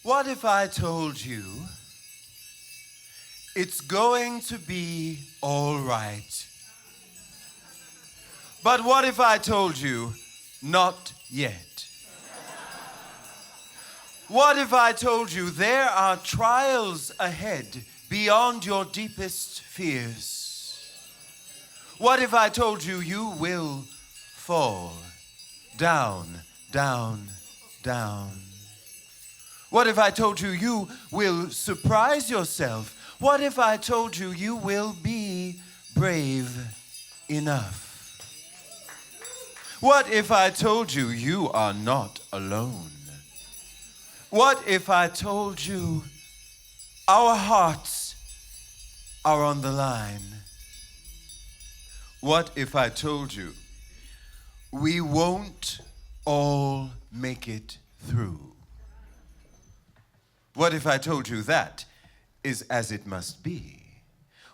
What if I told you it's going to be all right? But what if I told you not yet? What if I told you there are trials ahead beyond your deepest fears? What if I told you you will fall down, down, down? What if I told you you will surprise yourself? What if I told you you will be brave enough? What if I told you you are not alone? What if I told you our hearts are on the line? What if I told you we won't all make it through? What if I told you that is as it must be?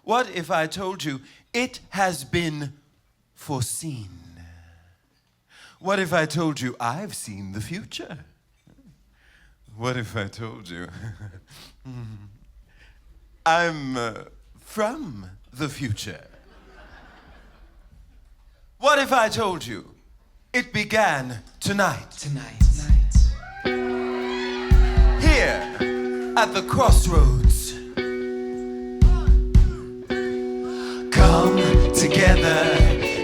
What if I told you it has been foreseen? What if I told you I've seen the future? What if I told you I'm from the future? What if I told you it began tonight? Here at the Crossroads. Come together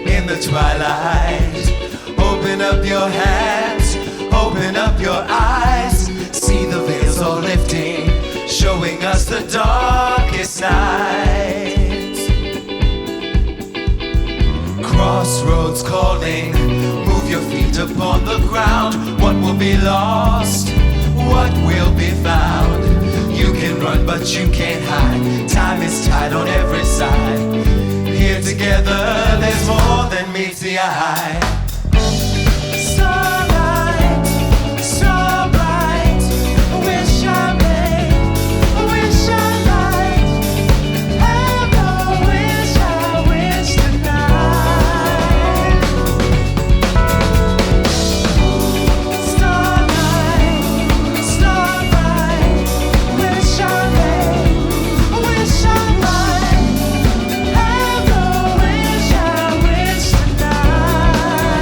in the twilight. Open up your hands, open up your eyes. See the veils all lifting, showing us the darkest night. Crossroads calling, move your feet upon the ground. What will be lost? What will be found? You can run but you can't hide. Time is tight on every side. Here together there's more than meets the eye. Starlight, so bright. Wish I made, wish I might. Have a wish I wish tonight. Starlight, so bright. Wish I made, wish I might. Have a wish I wish tonight.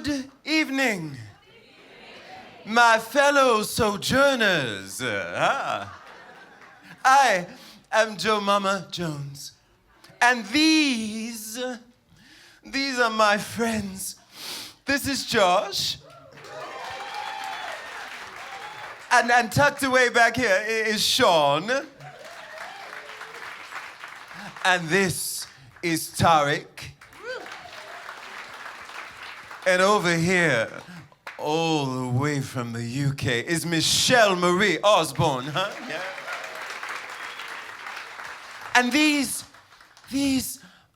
Good evening, my fellow sojourners. I am Jomama Jones, and these are my friends. This is Josh, and tucked away back here is Sean, and this is Tariq. And over here, all the way from the UK, is Michelle Marie Osborne, huh? Yeah. And these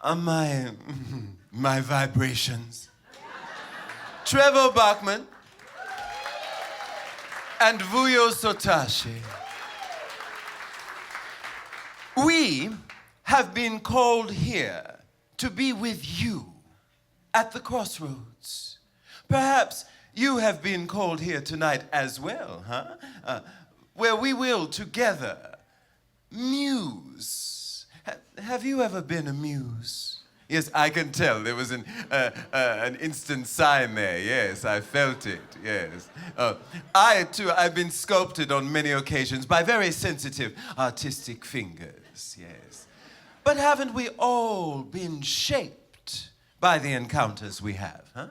are my vibrations. Trevor Bachman and Vuyo Sotashe. We have been called here to be with you at the Crossroads. Perhaps you have been called here tonight as well, huh? Where we will together muse. Have you ever been a muse? Yes, I can tell. There was an instant sign there. Yes, I felt it. Yes. I, too, I've been sculpted on many occasions by very sensitive, artistic fingers. Yes. But haven't we all been shaped by the encounters we have, huh?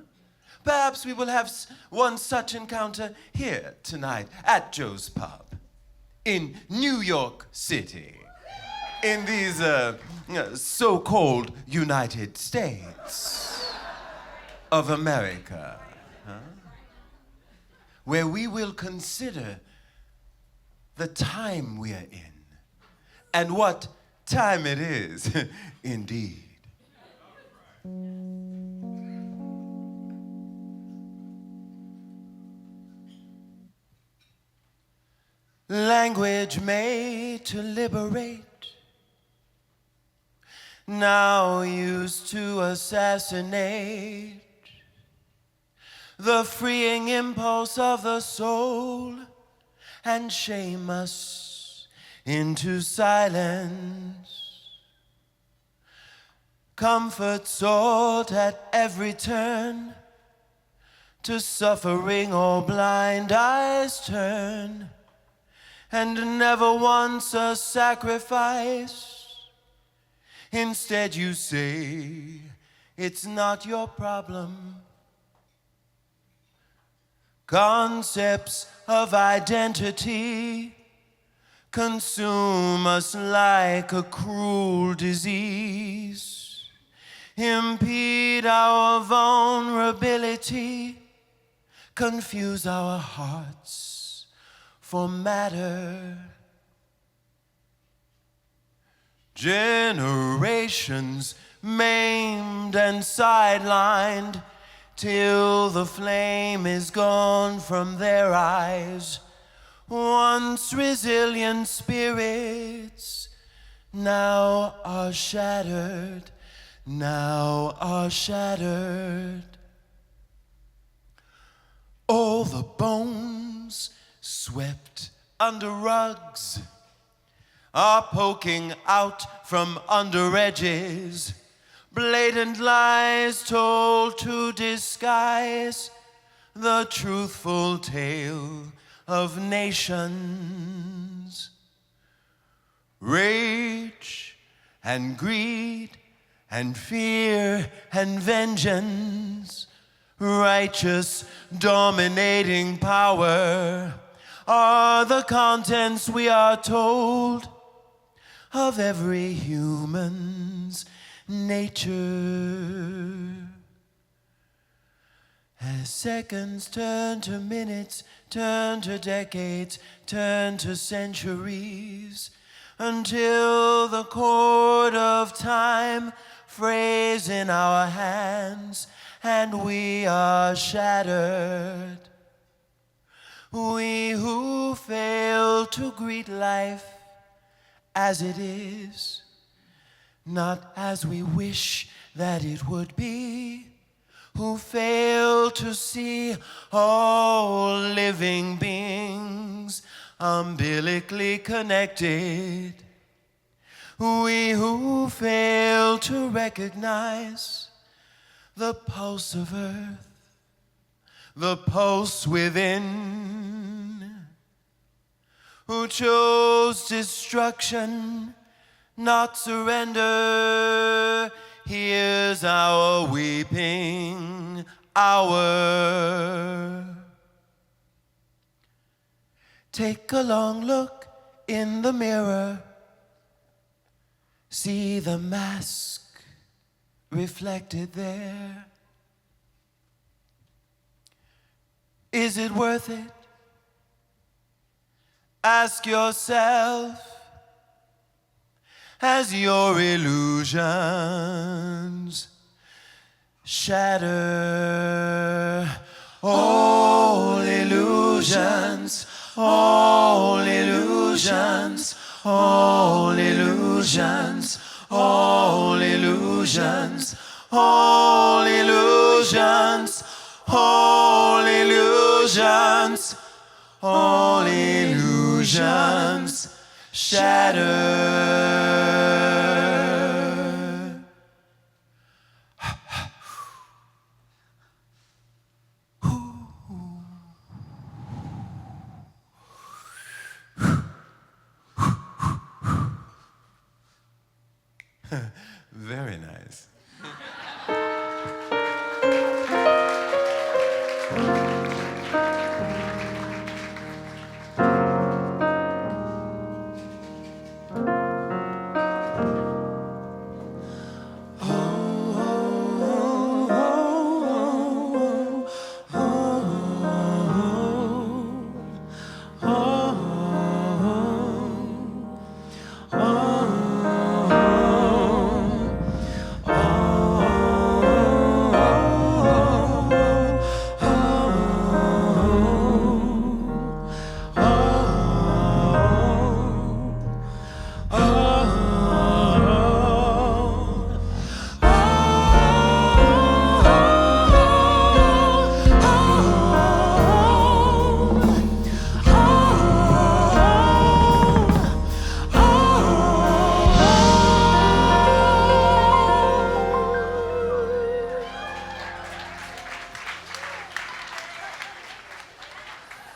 Perhaps we will have one such encounter here tonight at Joe's Pub in New York City, in these so-called United States of America, huh? Where we will consider the time we are in and what time it is indeed. Language made to liberate, now used to assassinate the freeing impulse of the soul and shame us into silence. Comfort sought at every turn, to suffering all blind eyes turn, and never once a sacrifice. Instead you say, it's not your problem. Concepts of identity consume us like a cruel disease, impede our vulnerability, confuse our hearts for matter. Generations maimed and sidelined till the flame is gone from their eyes. Once resilient spirits now are shattered, now are shattered. All the bones swept under rugs are poking out from under edges, blatant lies told to disguise the truthful tale of nations. Rage and greed and fear and vengeance, righteous dominating power, are the contents we are told of every human's nature. As seconds turn to minutes, turn to decades, turn to centuries, until the cord of time frays in our hands and we are shattered. We who fail to greet life as it is, not as we wish that it would be, who fail to see all living beings umbilically connected, we who fail to recognize the pulse of earth the pulse within, who chose destruction, not surrender, hears our weeping hour. Take a long look in the mirror, see the mask reflected there. Is it worth it? Ask yourself, as your illusions shatter. All illusions, all illusions, all illusions, all illusions, all illusions, all illusions, all illusions shatter. Very nice.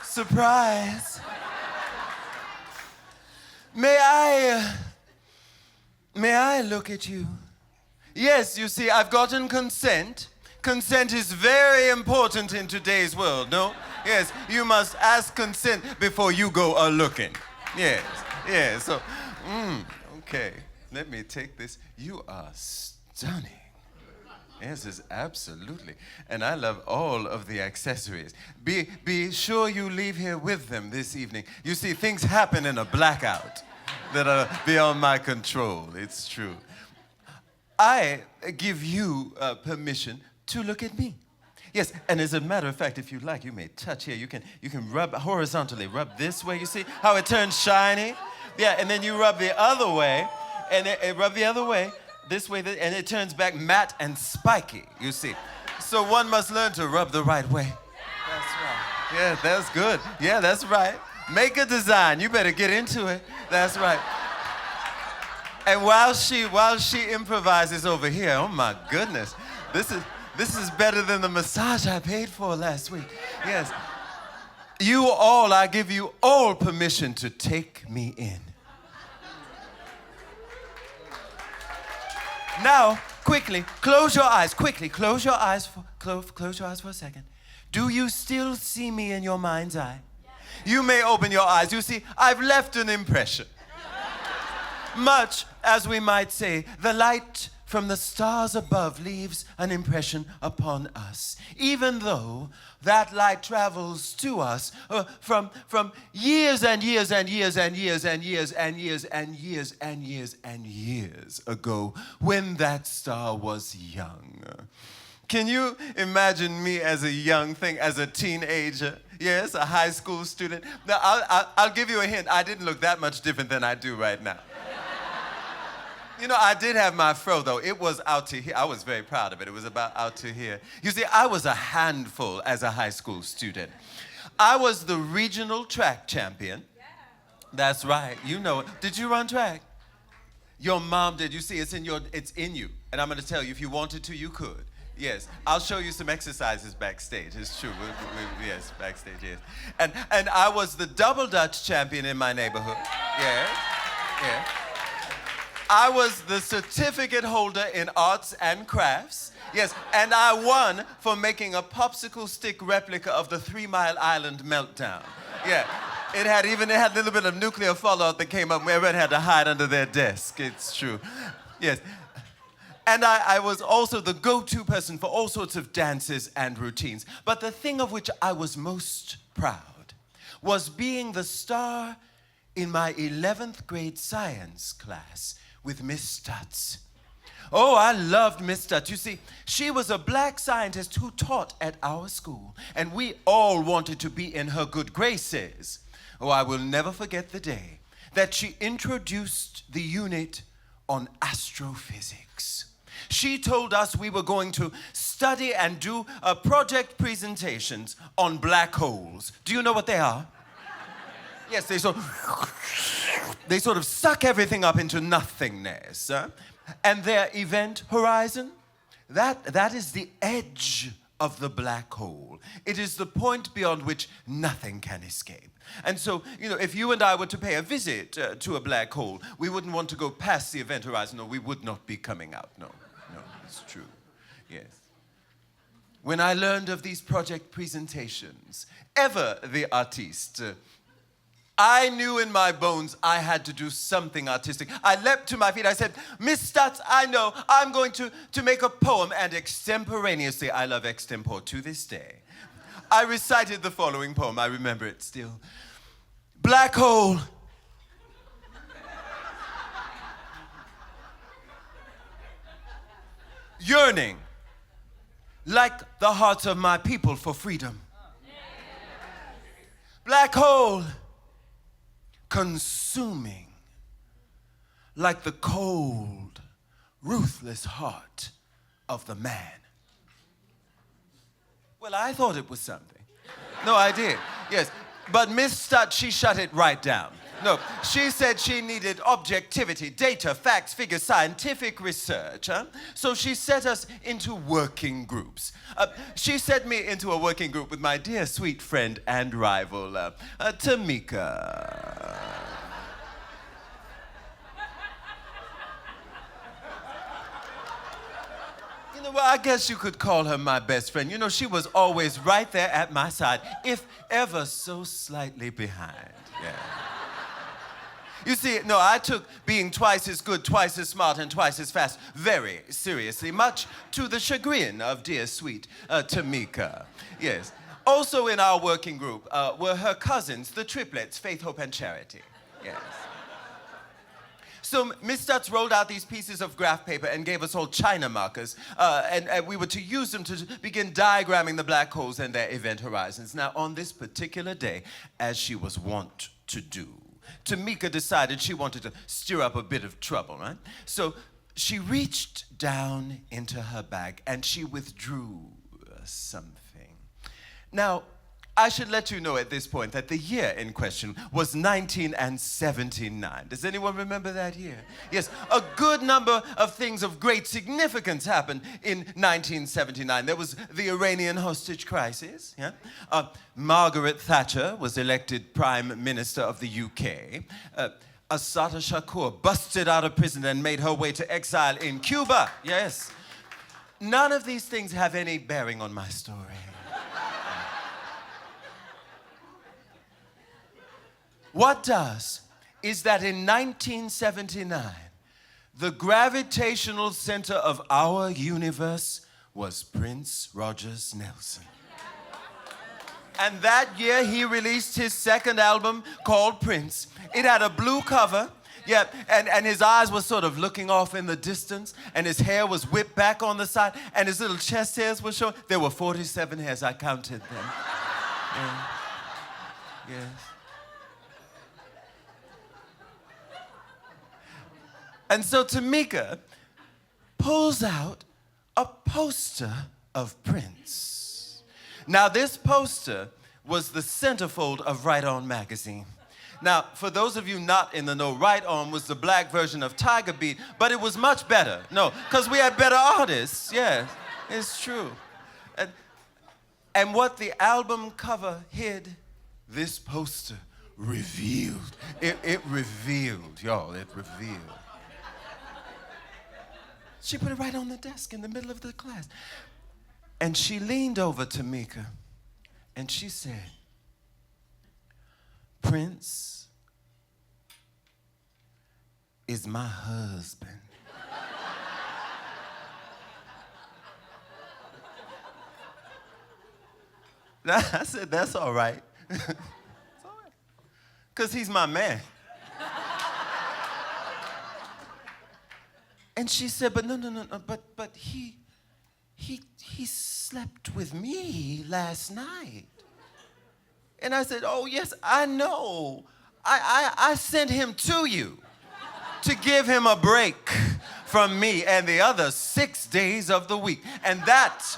Surprise. May I look at you? Yes, you see, I've gotten consent. Consent is very important in today's world, no? Yes, you must ask consent before you go a-looking. Yes, yes, so, okay, let me take this. You are stunning. Yes, it's absolutely. And I love all of the accessories. Be sure you leave here with them this evening. You see, things happen in a blackout that are beyond my control. It's true. I give you permission to look at me. Yes, and as a matter of fact, if you like, you may touch here. You can rub horizontally. Rub this way. You see how it turns shiny? Yeah, and then you rub the other way, and rub the other way. This way, and it turns back matte and spiky, you see. So one must learn to rub the right way. That's right. Yeah, that's good. Yeah, that's right. Make a design. You better get into it. That's right. And while she improvises over here, oh my goodness, this is better than the massage I paid for last week. Yes. I give you all permission to take me in. Now, quickly, close your eyes. Quickly, close your eyes for a second. Do you still see me in your mind's eye? You may open your eyes. You see, I've left an impression. Much as we might say, the light from the stars above leaves an impression upon us, even though that light travels to us from years and years and years and years and years and years and years and years and years ago, when that star was young. Can you imagine me as a young thing, as a teenager? Yes, a high school student. Now, I'll give you a hint. I didn't look that much different than I do right now. You know, I did have my fro, though. It was out to here. I was very proud of it. It was about out to here. You see, I was a handful as a high school student. I was the regional track champion. Yeah. That's right. You know it. Did you run track? Your mom did. You see, it's in you. And I'm going to tell you, if you wanted to, you could. Yes, I'll show you some exercises backstage. It's true. Yes, backstage, yes. And I was the double Dutch champion in my neighborhood. Yes, yes. I was the certificate holder in arts and crafts. Yes, and I won for making a popsicle stick replica of the 3 Mile Island meltdown. Yeah, it had a little bit of nuclear fallout that came up and everyone had to hide under their desk. It's true. Yes. And I was also the go-to person for all sorts of dances and routines. But the thing of which I was most proud was being the star in my 11th grade science class with Miss Stutz. Oh, I loved Miss Stutz. You see, she was a black scientist who taught at our school, and we all wanted to be in her good graces. Oh, I will never forget the day that she introduced the unit on astrophysics. She told us we were going to study and do project presentations on black holes. Do you know what they are? Yes, they sort of suck everything up into nothingness. And their event horizon, that is the edge of the black hole. It is the point beyond which nothing can escape. And so, if you and I were to pay a visit to a black hole, we wouldn't want to go past the event horizon, or we would not be coming out. No, it's true. Yes. When I learned of these project presentations, ever the artiste, I knew in my bones I had to do something artistic. I leapt to my feet. I said, Miss Stutz, I know I'm going to make a poem, and extemporaneously, I love extempore to this day. I recited the following poem. I remember it still. Black hole. Yearning like the hearts of my people for freedom. Black hole. Consuming like the cold, ruthless heart of the man. Well, I thought it was something. No, I did, yes. But Miss Stutz, she shut it right down. No, she said she needed objectivity, data, facts, figures, scientific research. So she set us into working groups. She set me into a working group with my dear sweet friend and rival, Tamika. Well, I guess you could call her my best friend. She was always right there at my side, if ever so slightly behind. Yeah. You see, no, I took being twice as good, twice as smart, and twice as fast very seriously, much to the chagrin of dear sweet Tamika. Yes. Also in our working group were her cousins, the triplets, Faith, Hope, and Charity. Yes. So Miss Stutz rolled out these pieces of graph paper and gave us all China markers, and we were to use them to begin diagramming the black holes and their event horizons. Now, on this particular day, as she was wont to do, Tamika decided she wanted to stir up a bit of trouble, right? So she reached down into her bag and she withdrew something. Now, I should let you know at this point that the year in question was 1979. Does anyone remember that year? Yes, a good number of things of great significance happened in 1979. There was the Iranian hostage crisis. Yeah? Margaret Thatcher was elected Prime Minister of the UK. Assata Shakur busted out of prison and made her way to exile in Cuba. Yes. None of these things have any bearing on my story. What does is that in 1979, the gravitational center of our universe was Prince Rogers Nelson. And that year, he released his second album called Prince. It had a blue cover, yeah, and his eyes were sort of looking off in the distance, and his hair was whipped back on the side, and his little chest hairs were showing. There were 47 hairs, I counted them. Yeah. Yes. And so Tamika pulls out a poster of Prince. Now, this poster was the centerfold of Right On magazine. Now, for those of you not in the know, Right On was the black version of Tiger Beat, but it was much better. No, because we had better artists, yes. It's true. And what the album cover hid, this poster revealed. It revealed, y'all, it revealed. She put it right on the desk in the middle of the class. And she leaned over to Mika and she said, Prince is my husband. I said, that's all right. It's all right. Because he's my man. And she said, but no, but he slept with me last night. And I said, oh, yes, I know. I sent him to you to give him a break from me and the other 6 days of the week. And that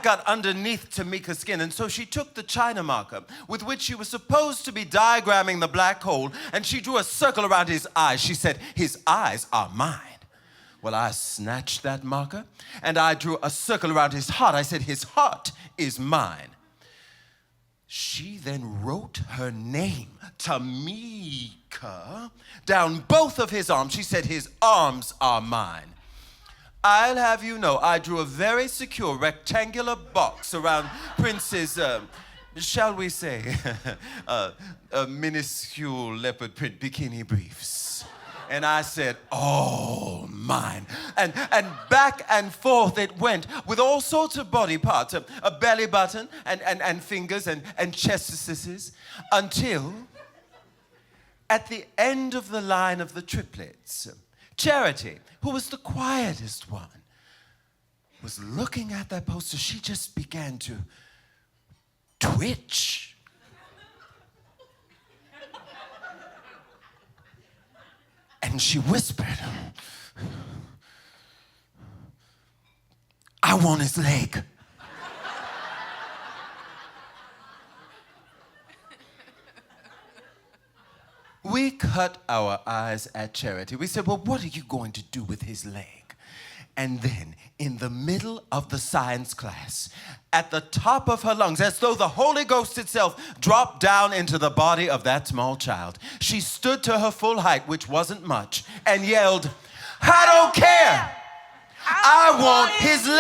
got underneath Tamika's skin. And so she took the China marker with which she was supposed to be diagramming the black hole, and she drew a circle around his eyes. She said, his eyes are mine. Well, I snatched that marker and I drew a circle around his heart. I said, his heart is mine. She then wrote her name, Tamika, down both of his arms. She said, his arms are mine. I'll have you know, I drew a very secure rectangular box around Prince's, shall we say, minuscule leopard print bikini briefs. And I said, oh, mine. And back and forth it went with all sorts of body parts, a belly button and fingers and chestises, until at the end of the line of the triplets, Charity, who was the quietest one, was looking at that poster. She just began to twitch. And she whispered, I want his leg. We cut our eyes at Charity. We said, well, what are you going to do with his leg? And then, in the middle of the science class, at the top of her lungs, as though the Holy Ghost itself dropped down into the body of that small child, she stood to her full height, which wasn't much, and yelled, I don't care. I want his leg.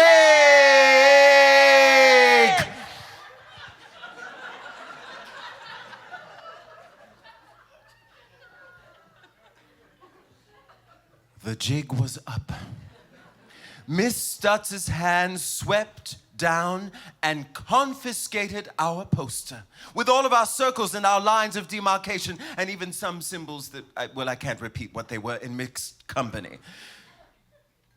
The jig was up. Miss Stutz's hands swept down and confiscated our poster with all of our circles and our lines of demarcation and even some symbols that, I can't repeat what they were in mixed company.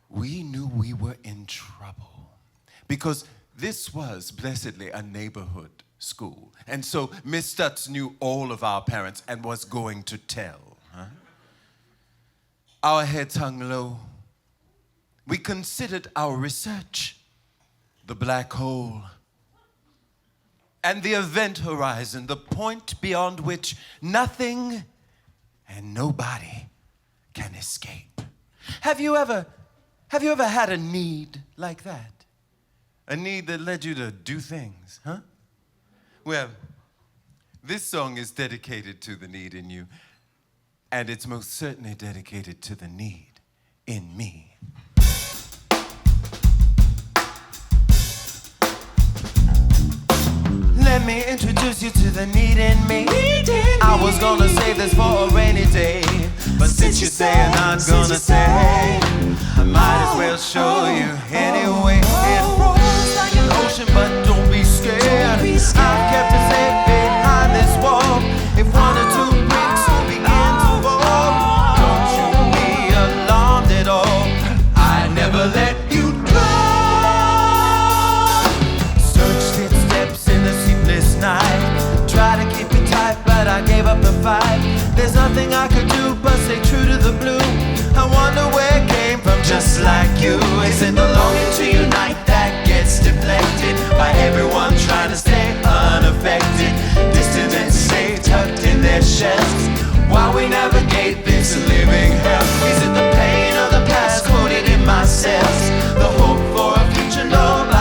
We knew we were in trouble because this was blessedly a neighborhood school. And so Miss Stutz knew all of our parents and was going to tell. Our heads hung low. We considered our research, the black hole, and the event horizon, the point beyond which nothing and nobody can escape. Have you ever had a need like that? A need that led you to do things, huh? Well, this song is dedicated to the need in you, and it's most certainly dedicated to the need in me. Let me introduce you to the need in me. I was gonna save this for a rainy day, but since you say you're not gonna say, I might as well show you anyway. It rolls like an ocean, but don't be scared. I've kept it safe behind this wall. If one or two bricks begin to fall, don't you be alarmed at all. I never let you night. Try to keep it tight, but I gave up the fight. There's nothing I could do but stay true to the blue. I wonder where it came from, just like you. Is it the longing to unite that gets deflected by everyone trying to stay unaffected, distant and safe, tucked in their shells, while we navigate this living hell? Is it the pain of the past coded in my cells, the hope for a future no life?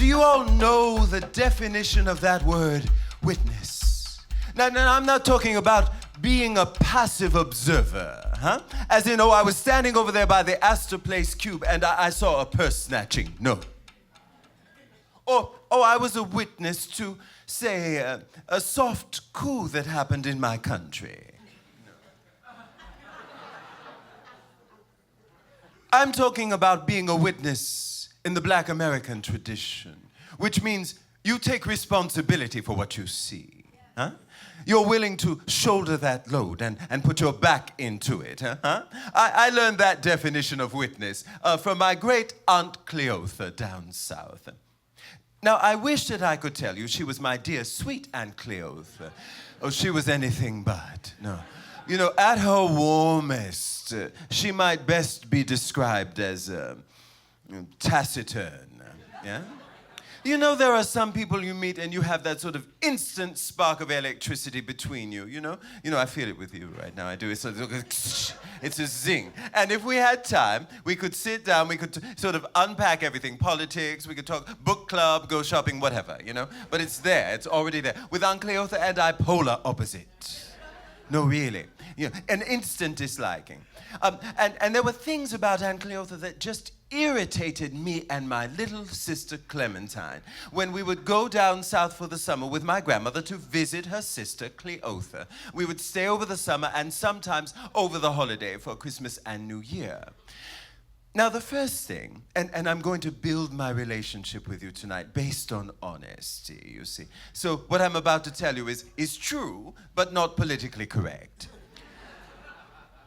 Do you all know the definition of that word, witness? Now, I'm not talking about being a passive observer, huh? As in, I was standing over there by the Astor Place Cube and I saw a purse snatching. No. Or, I was a witness to, say, a soft coup that happened in my country. I'm talking about being a witness in the Black American tradition, which means you take responsibility for what you see. Huh? You're willing to shoulder that load and put your back into it. Huh? I learned that definition of witness from my great Aunt Cleotha down south. Now, I wish that I could tell you she was my dear, sweet Aunt Cleotha. Oh, she was anything but. No. You know, at her warmest, she might best be described as taciturn. Yeah? You know, there are some people you meet and you have that sort of instant spark of electricity between you, you know? You know, I feel it with you right now. I do. It's a zing. And if we had time, we could sit down, we could sort of unpack everything, politics, we could talk book club, go shopping, whatever, you know? But it's there, it's already there. With Aunt Cleotha and I, polar opposite. No, really. You know, an instant disliking. And there were things about Aunt Cleotha that just irritated me and my little sister Clementine when we would go down south for the summer with my grandmother to visit her sister Cleotha. We would stay over the summer and sometimes over the holiday for Christmas and New Year. Now, the first thing, and I'm going to build my relationship with you tonight based on honesty, you see. So what I'm about to tell you is true, but not politically correct.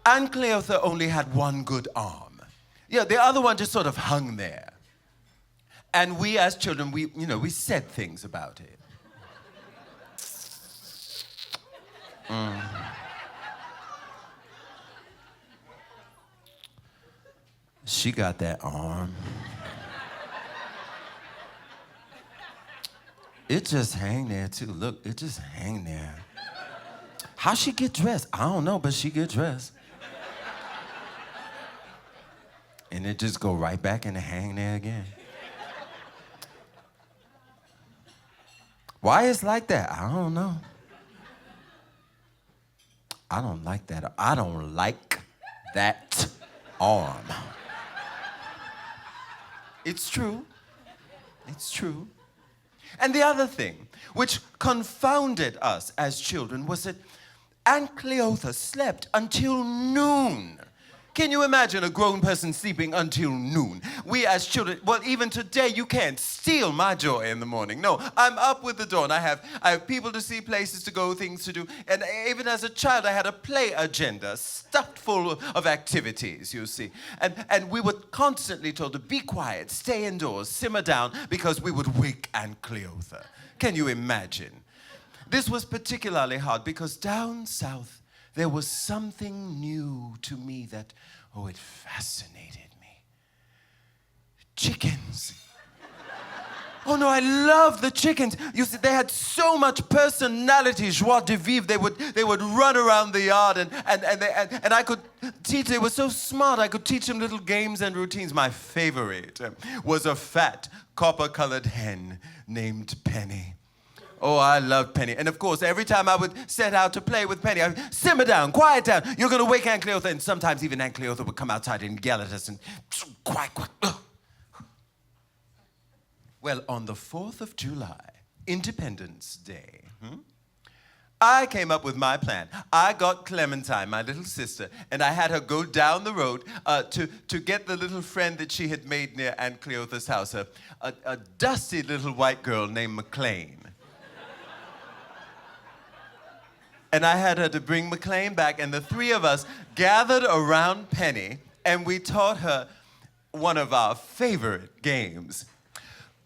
Aunt Cleotha only had one good arm. Yeah, the other one just sort of hung there. And we as children, we said things about it. She got that arm. It just hang there too. Look, it just hang there. How she get dressed? I don't know, but she get dressed. And it just go right back and hang there again. Why it's like that? I don't know. I don't like that. I don't like that arm. It's true. It's true. And the other thing, which confounded us as children, was that Aunt Cleotha slept until noon. Can you imagine a grown person sleeping until noon? We as children, well, even today, you can't steal my joy in the morning. No, I'm up with the dawn. I have people to see, places to go, things to do. And even as a child, I had a play agenda stuffed full of activities, you see. And we were constantly told to be quiet, stay indoors, simmer down, because we would wake Aunt Cleotha. Can you imagine? This was particularly hard because down south, there was something new to me that, it fascinated me. Chickens. Oh no, I love the chickens. You see, they had so much personality, joie de vivre. They would run around the yard and I could teach, they were so smart, I could teach them little games and routines. My favorite was a fat, copper-colored hen named Penny. Oh, I loved Penny. And of course, every time I would set out to play with Penny, I would simmer down, quiet down. You're going to wake Aunt Cleotha. And sometimes even Aunt Cleotha would come outside and yell at us and quiet. Well, on the 4th of July, Independence Day, I came up with my plan. I got Clementine, my little sister, and I had her go down the road to get the little friend that she had made near Aunt Cleotha's house, a dusty little white girl named McLean. And I had her to bring McLean back, and the three of us gathered around Penny, and we taught her one of our favorite games.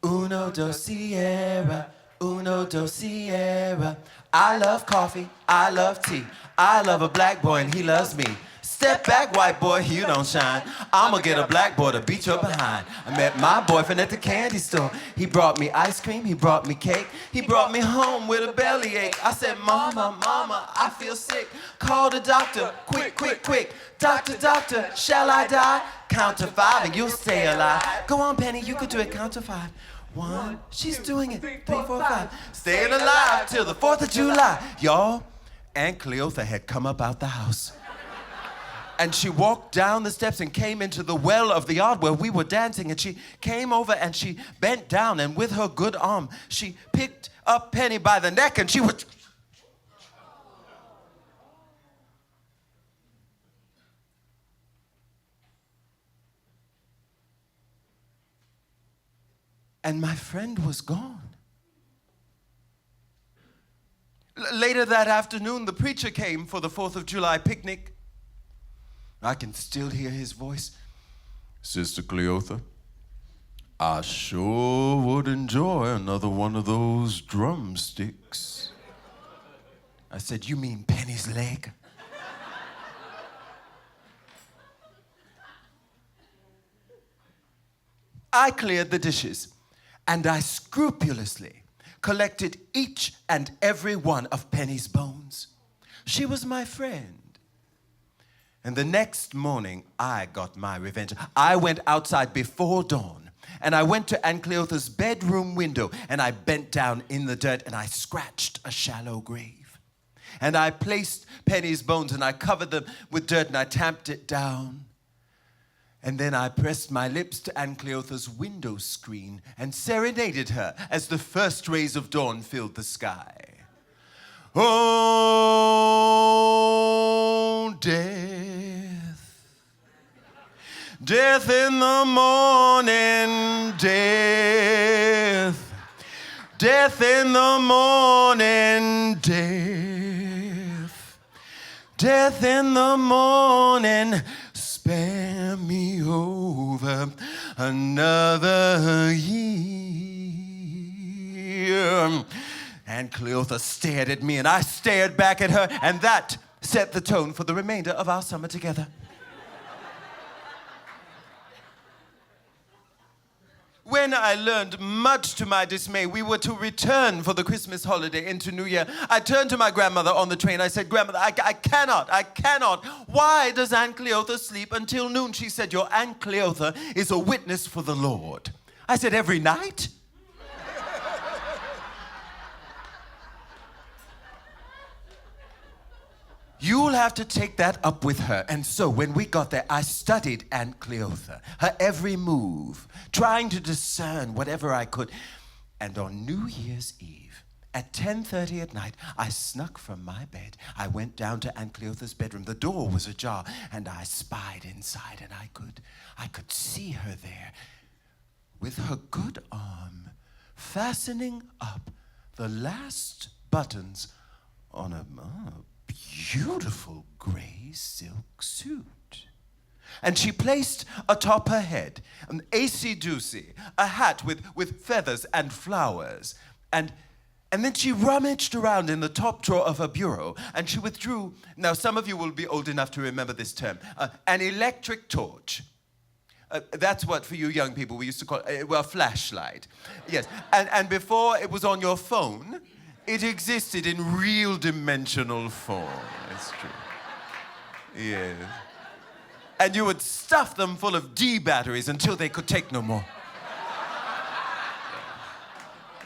Uno, dos, sierra, uno, dos, sierra. I love coffee, I love tea, I love a black boy, and he loves me. Step back, white boy, you don't shine. I'ma get a black boy to beat your behind. I met my boyfriend at the candy store. He brought me ice cream, he brought me cake. He brought me home with a bellyache. I said, Mama, Mama, I feel sick. Call the doctor, quick, quick, quick. Doctor, doctor, shall I die? Count to 5 and you'll stay alive. Go on, Penny, you could do it. Count to 5. 1, she's doing it. 3, 4, 5. Staying alive till the 4th of July. Y'all, Aunt Cleotha had come up out the house. And she walked down the steps and came into the well of the yard where we were dancing. And she came over and she bent down, and with her good arm, she picked up Penny by the neck, and she was... And my friend was gone. Later that afternoon, the preacher came for the 4th of July picnic. I can still hear his voice. Sister Cleotha, I sure would enjoy another one of those drumsticks. I said, you mean Penny's leg? I cleared the dishes, and I scrupulously collected each and every one of Penny's bones. She was my friend. And the next morning, I got my revenge. I went outside before dawn, and I went to Aunt Cleotha's bedroom window, and I bent down in the dirt, and I scratched a shallow grave. And I placed Penny's bones, and I covered them with dirt, and I tamped it down. And then I pressed my lips to Aunt Cleotha's window screen and serenaded her as the first rays of dawn filled the sky. Oh, death, death in the morning, death, death in the morning, death, death in the morning, spare me over another year. Aunt Cleotha stared at me, and I stared back at her, and that set the tone for the remainder of our summer together. When I learned, much to my dismay, we were to return for the Christmas holiday into New Year, I turned to my grandmother on the train. I said, Grandmother, I cannot. Why does Aunt Cleotha sleep until noon? She said, your Aunt Cleotha is a witness for the Lord. I said, every night? You'll have to take that up with her. And so when we got there, I studied Aunt Cleotha, her every move, trying to discern whatever I could. And on New Year's Eve, at 10:30 at night, I snuck from my bed. I went down to Aunt Cleotha's bedroom. The door was ajar, and I spied inside, and I could see her there with her good arm fastening up the last buttons on a beautiful gray silk suit. And she placed atop her head an acey-doocy, a hat with feathers and flowers. And then she rummaged around in the top drawer of her bureau, and she withdrew, now some of you will be old enough to remember this term, an electric torch. That's what, for you young people, we used to call a flashlight. Yes, and before it was on your phone, it existed in real dimensional form. That's true. Yes. And you would stuff them full of D batteries until they could take no more.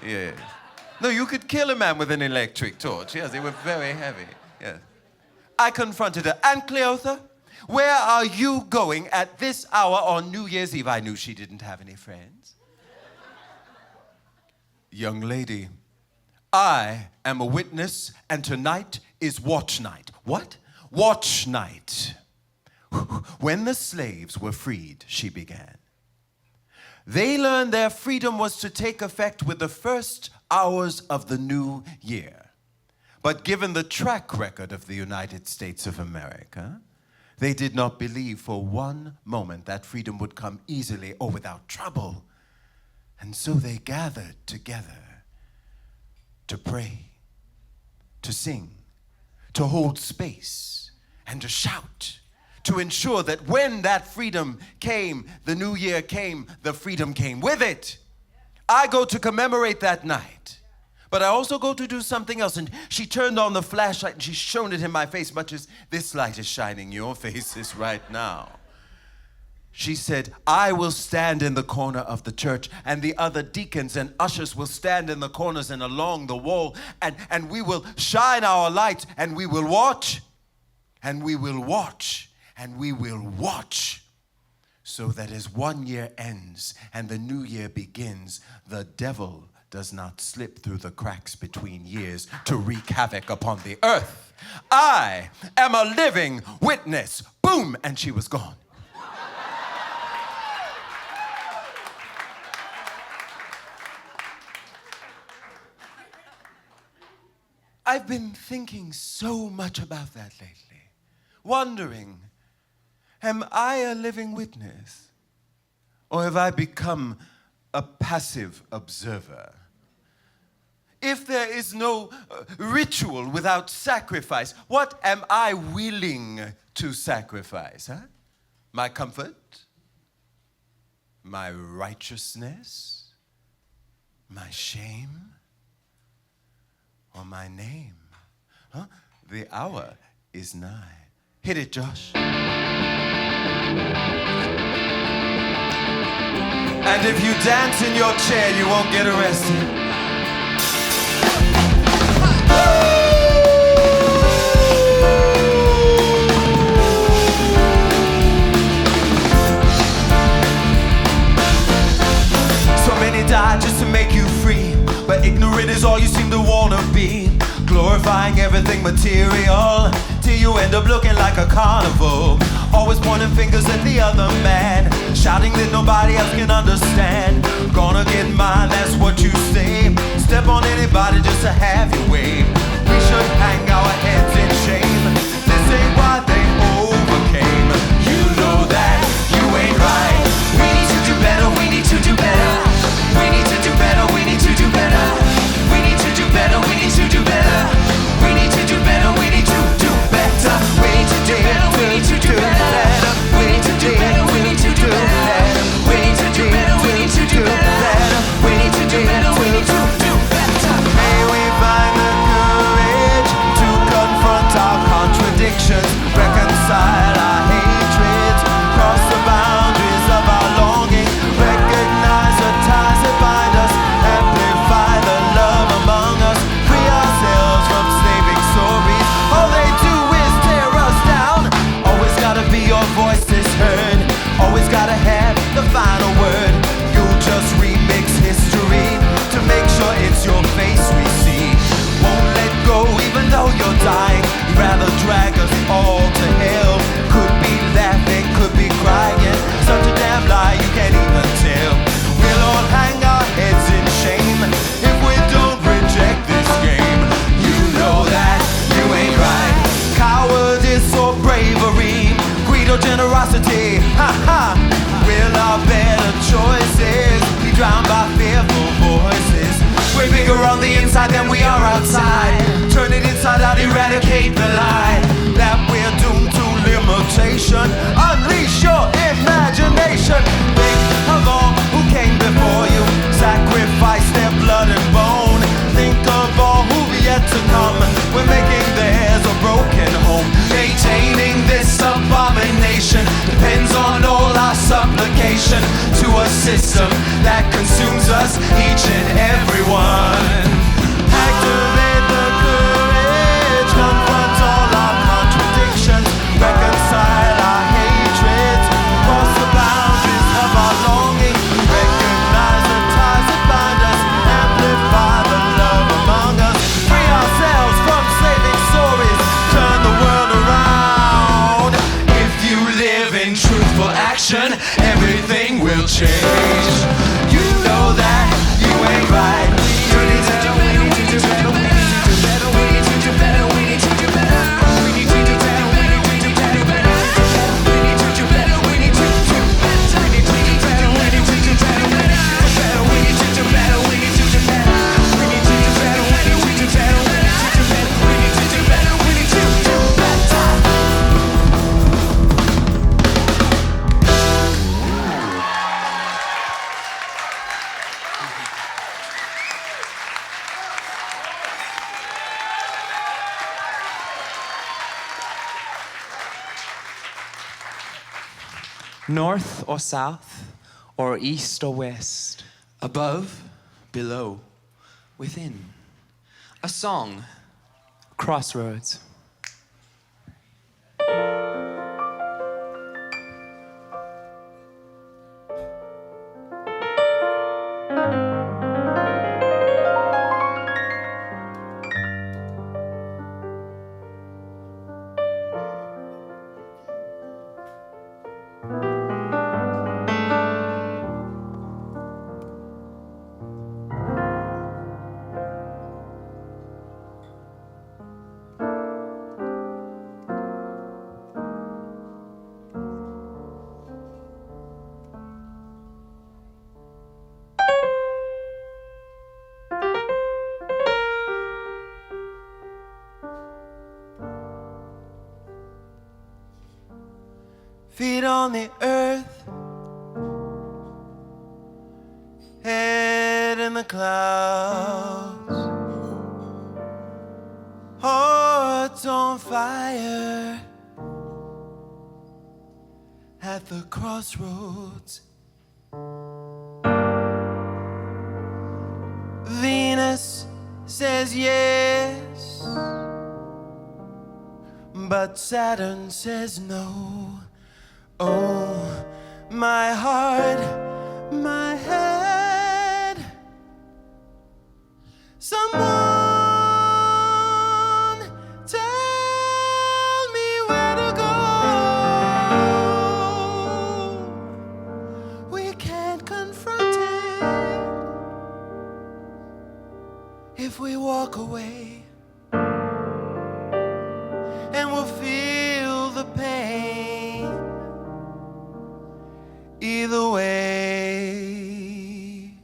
Yes. No, you could kill a man with an electric torch. Yes, they were very heavy. Yes. I confronted her. Aunt Cleotha, where are you going at this hour on New Year's Eve? I knew she didn't have any friends. Young lady, I am a witness, and tonight is watch night. What? Watch night. When the slaves were freed, she began, they learned their freedom was to take effect with the first hours of the new year. But given the track record of the United States of America, they did not believe for one moment that freedom would come easily or without trouble. And so they gathered together to pray, to sing, to hold space, and to shout, to ensure that when that freedom came, the new year came, the freedom came with it. I go to commemorate that night, but I also go to do something else. And she turned on the flashlight and she shone it in my face, much as this light is shining your faces right now. She said, I will stand in the corner of the church, and the other deacons and ushers will stand in the corners and along the wall, and we will shine our light, and we will watch, and we will watch, and we will watch, so that as one year ends and the new year begins, the devil does not slip through the cracks between years to wreak havoc upon the earth. I am a living witness. Boom, and she was gone. I've been thinking so much about that lately, wondering, am I a living witness? Or have I become a passive observer? If there is no ritual without sacrifice, what am I willing to sacrifice? My comfort? My righteousness? My shame? Or my name? The hour is nigh. Hit it, Josh. And if you dance in your chair, you won't get arrested. So many died just to make you free, but ignorant is all you seem to wanna be. Glorifying everything material, till you end up looking like a carnival. Always pointing fingers at the other man, shouting that nobody else can understand. Gonna get mine, that's what you say. Step on anybody just to have your way. We should hang our heads in shame. This ain't why they overcame. You know that you ain't right. We need to do better, we need to do better. We need to do better, we need to do better. We need to do better, we need to do better. We need to do better, we need to do better. We need to do better, we need to do better. We need to do better, we need to do better. We need to do better, we need to do better. We need to do better, we need to do better. May we find the courage to confront our contradictions, reconcile our hatreds, cross the boundaries of our longing, recognize the ties that bind us, amplify the love among us, free ourselves from slaving stories. All they do is tear us down. Always gotta be your voices heard, always gotta have the final word. You'll just remix history to make sure it's your face we see. Won't let go even though you're dying. You'd rather drag us all to hell. Could be laughing, could be crying. Such a damn lie you can't even tell. We'll all hang our heads in shame if we don't reject this game. You know that you ain't right. Cowardice or bravery, greed or generosity, ha ha. Will our better choices be drowned by fearful voices? We're bigger on the inside than we are outside. Turn it inside out, eradicate the lie that we're doomed to limitation. Unleash your imagination. Think of all who came before you, sacrifice their blood and bone. Think of all who've yet to come. We're making theirs a broken home. Maintaining this abomination depends on all our supplication to a system that consumes us, each and every one. Activate the courage, confront all our contradictions, reconcile our hatreds, cross the boundaries of our longing, recognize the ties that bind us, amplify the love among us, free ourselves from slaving stories, turn the world around. If you live in truthful action, everything will change. You know that you ain't right. Turn it North or south, or east or west. Above, below, within. A song. Crossroads. Feet on the earth, head in the clouds, hearts on fire at the crossroads. Venus says yes, but Saturn says no. Oh, my heart, my head. Someone tell me where to go. We can't confront it if we walk away, and we'll feel the pain either way.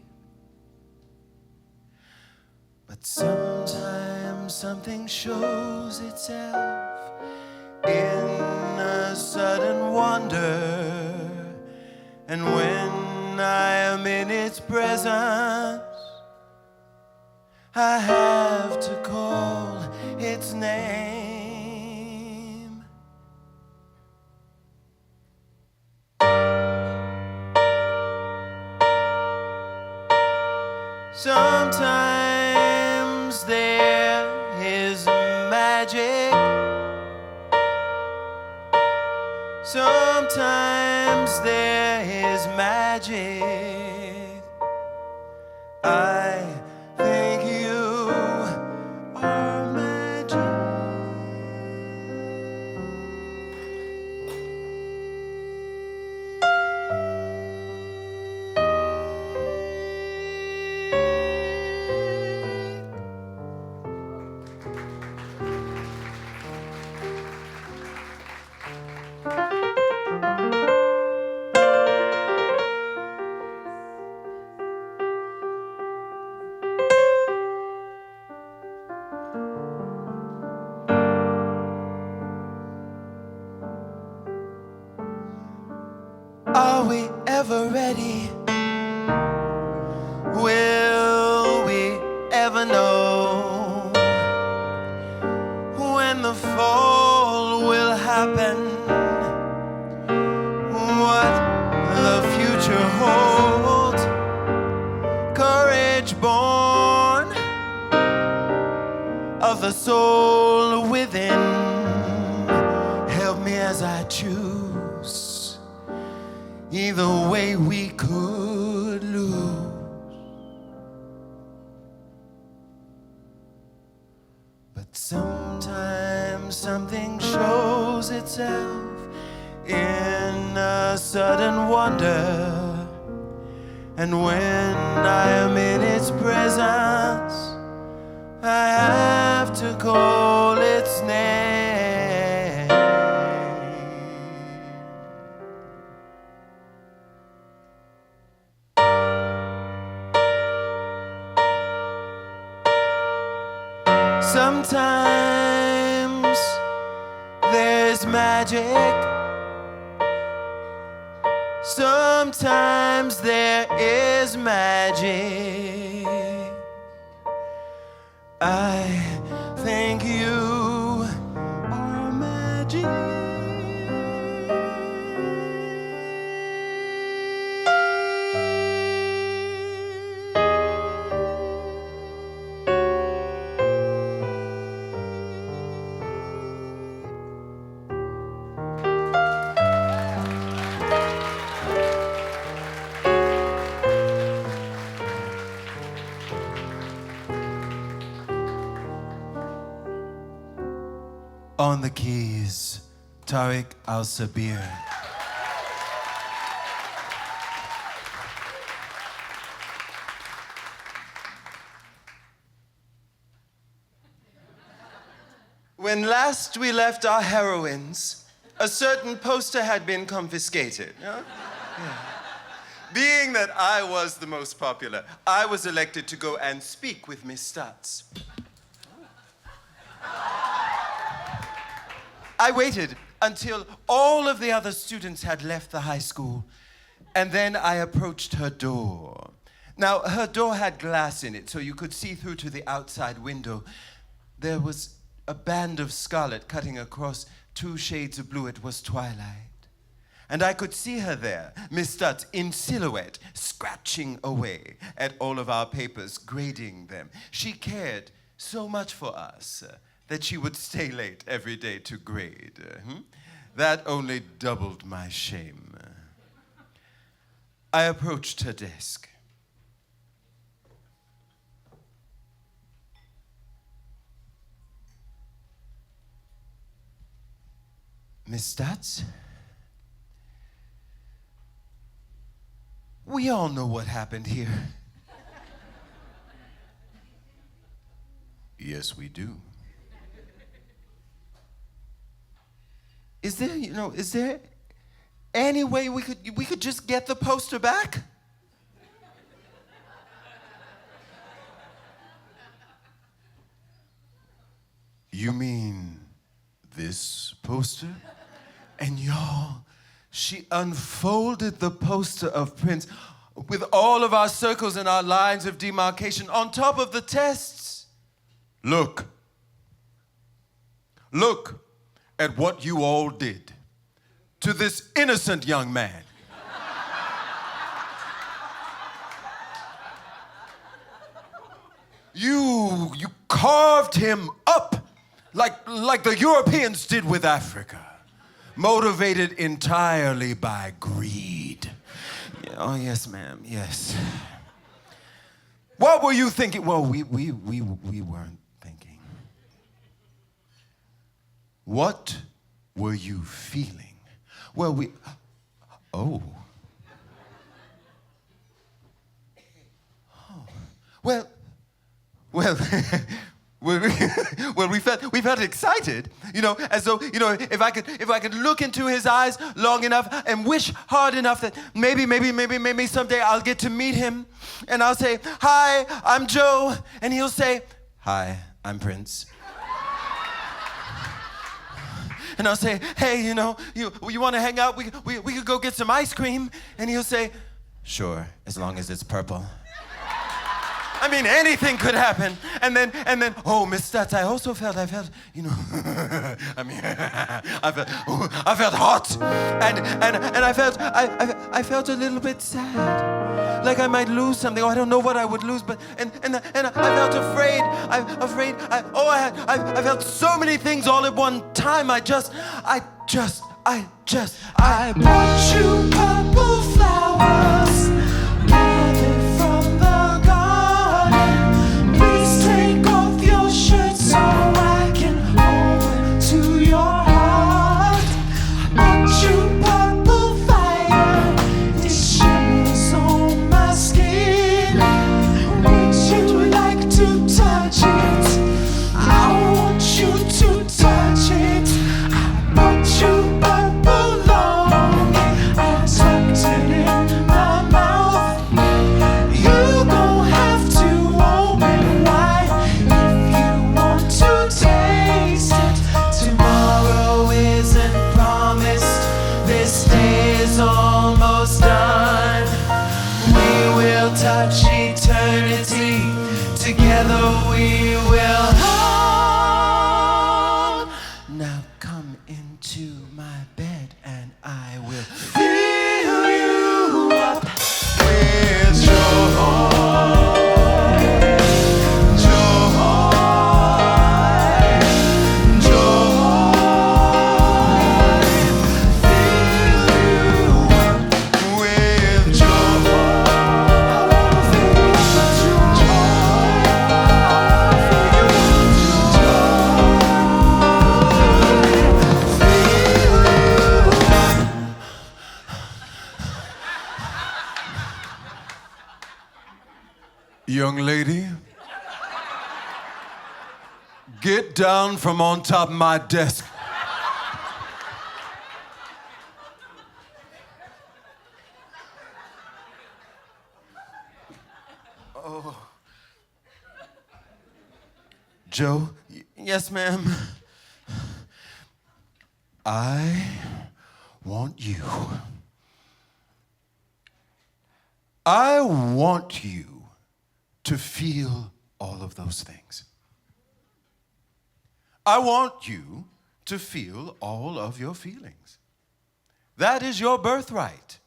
But sometimes something shows itself in a sudden wonder, and when I am in its presence, I have to call its name. Sometimes there is magic. Sometimes there is magic. I think you are magic. Are we ever ready? Will we ever know when the fall will happen? What the future holds? Courage born of the soul within. Help me as I choose. Either way we could lose. But sometimes something shows itself in a sudden wonder, and when I am in its presence, I have to call its name. Sometimes there's magic. Sometimes there is magic. I think you are magic. On the keys, Tariq al-Sabir. When last we left our heroines, a certain poster had been confiscated. Huh? Yeah. Being that I was the most popular, I was elected to go and speak with Miss Stutz. I waited until all of the other students had left the high school, and then I approached her door. Now, her door had glass in it, so you could see through to the outside window. There was a band of scarlet cutting across 2 shades of blue. It was twilight. And I could see her there, Miss Stutz, in silhouette, scratching away at all of our papers, grading them. She cared so much for us that she would stay late every day to grade. That only doubled my shame. I approached her desk. Miss Stutz? We all know what happened here. Yes, we do. Is there any way we could just get the poster back? You mean this poster? And y'all, she unfolded the poster of Prince with all of our circles and our lines of demarcation on top of the tests. Look at what you all did to this innocent young man. You carved him up like the Europeans did with Africa, motivated entirely by greed. Oh, yes, ma'am, yes. What were you thinking? Well, we weren't thinking. What were you feeling? Well, oh. Well, we felt excited, as though, if I could look into his eyes long enough and wish hard enough that maybe someday I'll get to meet him, and I'll say, "Hi, I'm Joe," and he'll say, "Hi, I'm Prince." And I'll say, "Hey, you want to hang out? We could go get some ice cream," and he'll say, "Sure, as long as it's purple." I mean, anything could happen. And then, oh, Miss Stutz, I felt, I felt hot. And I felt a little bit sad. Like I might lose something, or I don't know what I would lose, but, and I felt afraid. I felt so many things all at one time. I bought you purple flowers. Touch eternity, together we will hold. Now come into my bed and I will fill you up with joy. Young lady, get down from on top of my desk. Oh. Joe? Yes, ma'am. I want you. I want you to feel all of those things. I want you to feel all of your feelings. That is your birthright.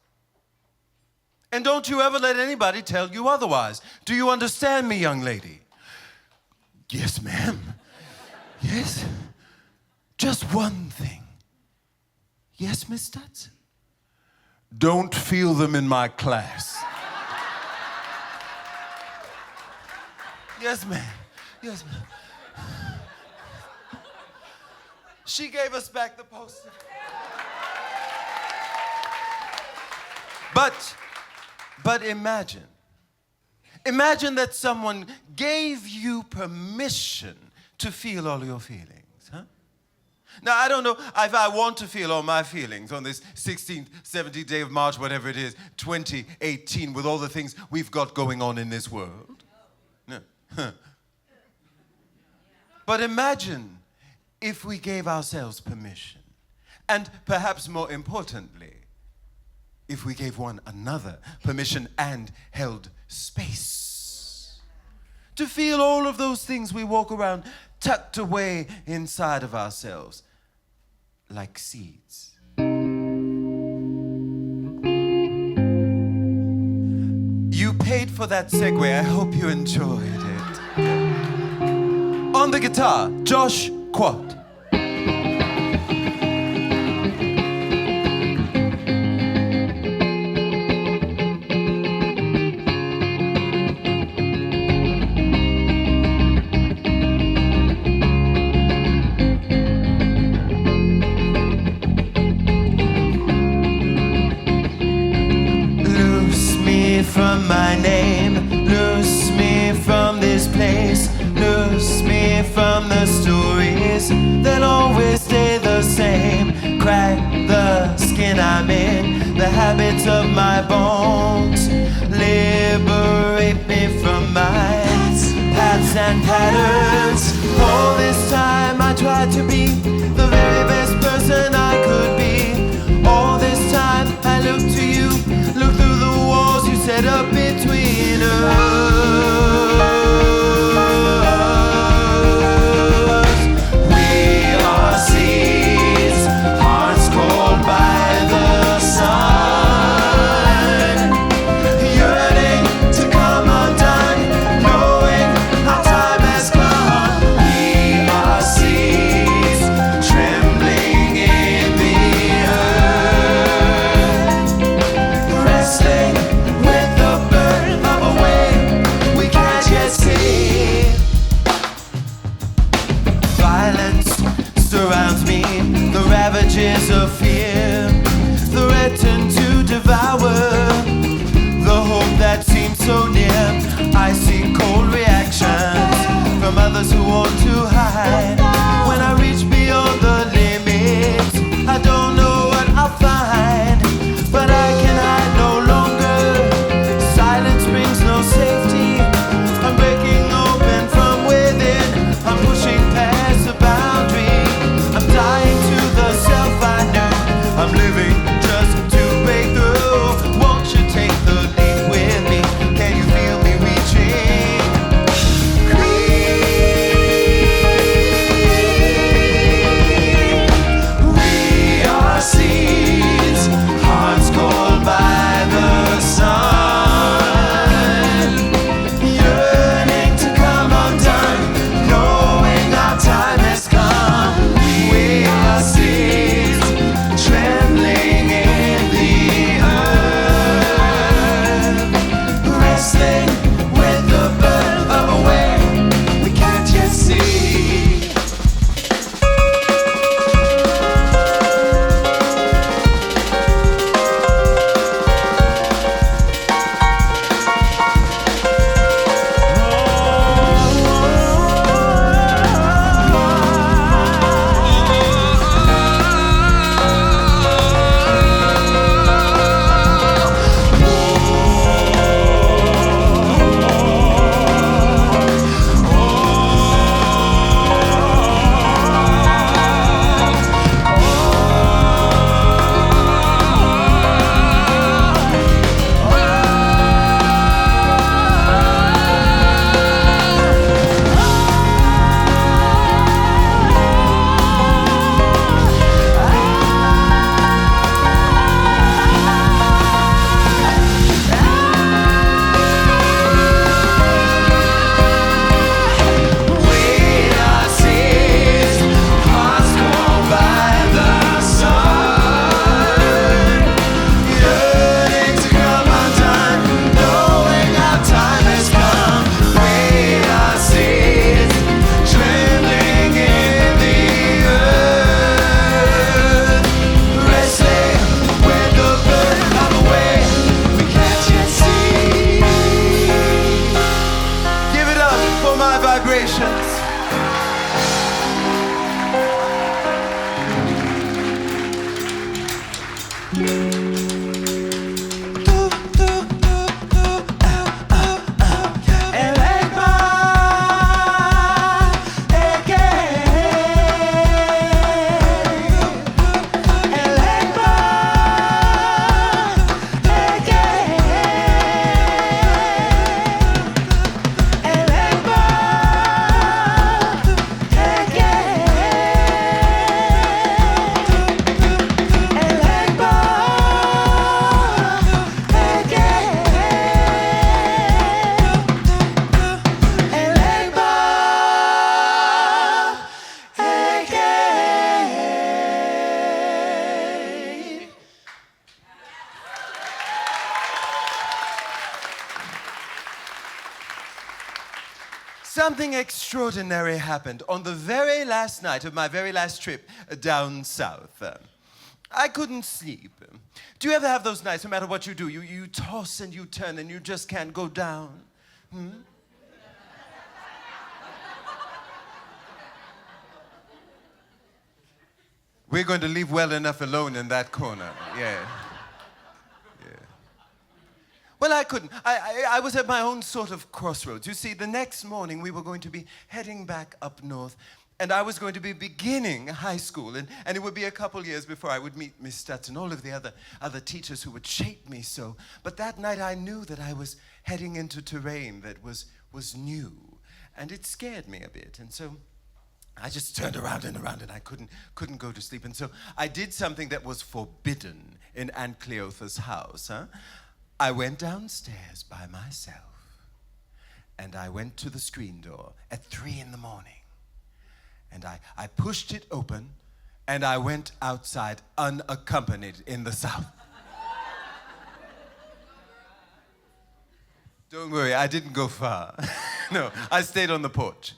And don't you ever let anybody tell you otherwise. Do you understand me, young lady? Yes, ma'am. Yes. Just one thing. Yes, Miss Stutz? Don't feel them in my class. Yes, ma'am. Yes, ma'am. She gave us back the poster. But imagine that someone gave you permission to feel all your feelings, huh? Now, I don't know if I want to feel all my feelings on this 16th, 17th day of March, whatever it is, 2018, with all the things we've got going on in this world. No. But imagine if we gave ourselves permission, and perhaps more importantly, if we gave one another permission and held space to feel all of those things we walk around tucked away inside of ourselves like seeds. You paid for that segue. I hope you enjoyed it. On the guitar, Josh Quat. From my name, loose me from this place, loose me from the stories that always stay the same. Crack the skin I'm in, the habits of my bones. Liberate me from my paths and patterns. All this time I tried to be the very best person I could be. All this time I looked to you, looked through the walls you set up between us. We are seeds, hearts cold by the sun, yearning to come undone, knowing our time has come. We are seeds, vibrations. Something extraordinary happened on the very last night of my very last trip down south. I couldn't sleep. Do you ever have those nights, no matter what you do, you toss and you turn and you just can't go down? We're going to leave well enough alone in that corner. Yeah. Well, I couldn't. I was at my own sort of crossroads. You see, the next morning we were going to be heading back up north, and I was going to be beginning high school, and it would be a couple years before I would meet Miss Stutz and all of the other teachers who would shape me so. But that night I knew that I was heading into terrain that was new, and it scared me a bit, and so I just turned around and I couldn't go to sleep. And so I did something that was forbidden in Aunt Cleotha's house, I went downstairs by myself, and I went to the screen door at 3 in the morning, and I pushed it open, and I went outside unaccompanied in the south. Don't worry, I didn't go far. No, I stayed on the porch.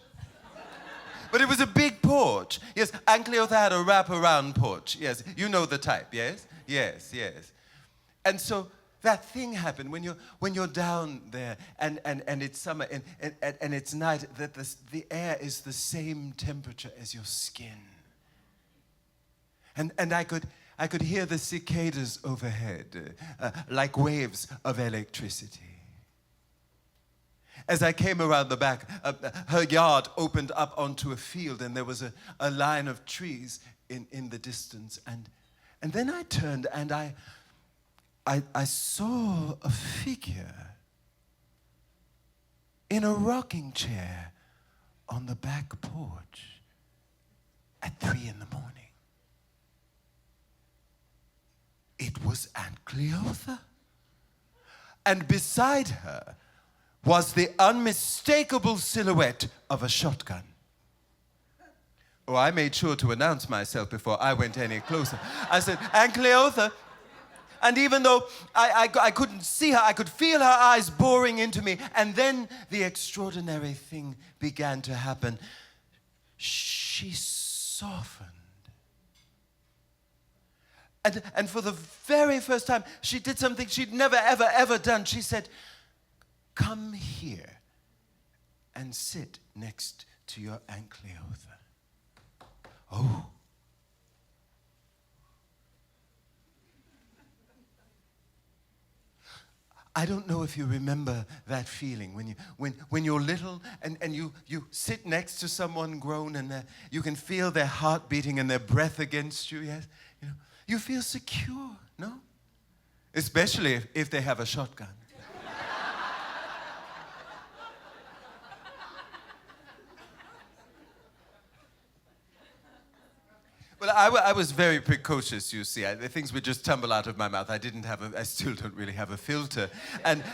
But it was a big porch. Yes, Aunt Cleotha had a wrap-around porch. Yes, you know the type, yes? Yes. And so that thing happened when you're down there and it's summer and it's night, that the air is the same temperature as your skin. And I could hear the cicadas overhead, like waves of electricity. As I came around the back, her yard opened up onto a field, and there was a line of trees in the distance. And then I turned and I saw a figure in a rocking chair on the back porch at 3 in the morning. It was Aunt Cleotha. And beside her was the unmistakable silhouette of a shotgun. Oh, I made sure to announce myself before I went any closer. I said, Aunt Cleotha. And even though I couldn't see her, I could feel her eyes boring into me. And then the extraordinary thing began to happen. She softened. And for the very first time, she did something she'd never, ever done. She said, come here and sit next to your Aunt Cleotha. Oh. I don't know if you remember that feeling when you're little and you sit next to someone grown and you can feel their heart beating and their breath against you. Yes, you feel secure, no? Especially if they have a shotgun. Well, I was very precocious, you see. The things would just tumble out of my mouth. I still don't really have a filter. And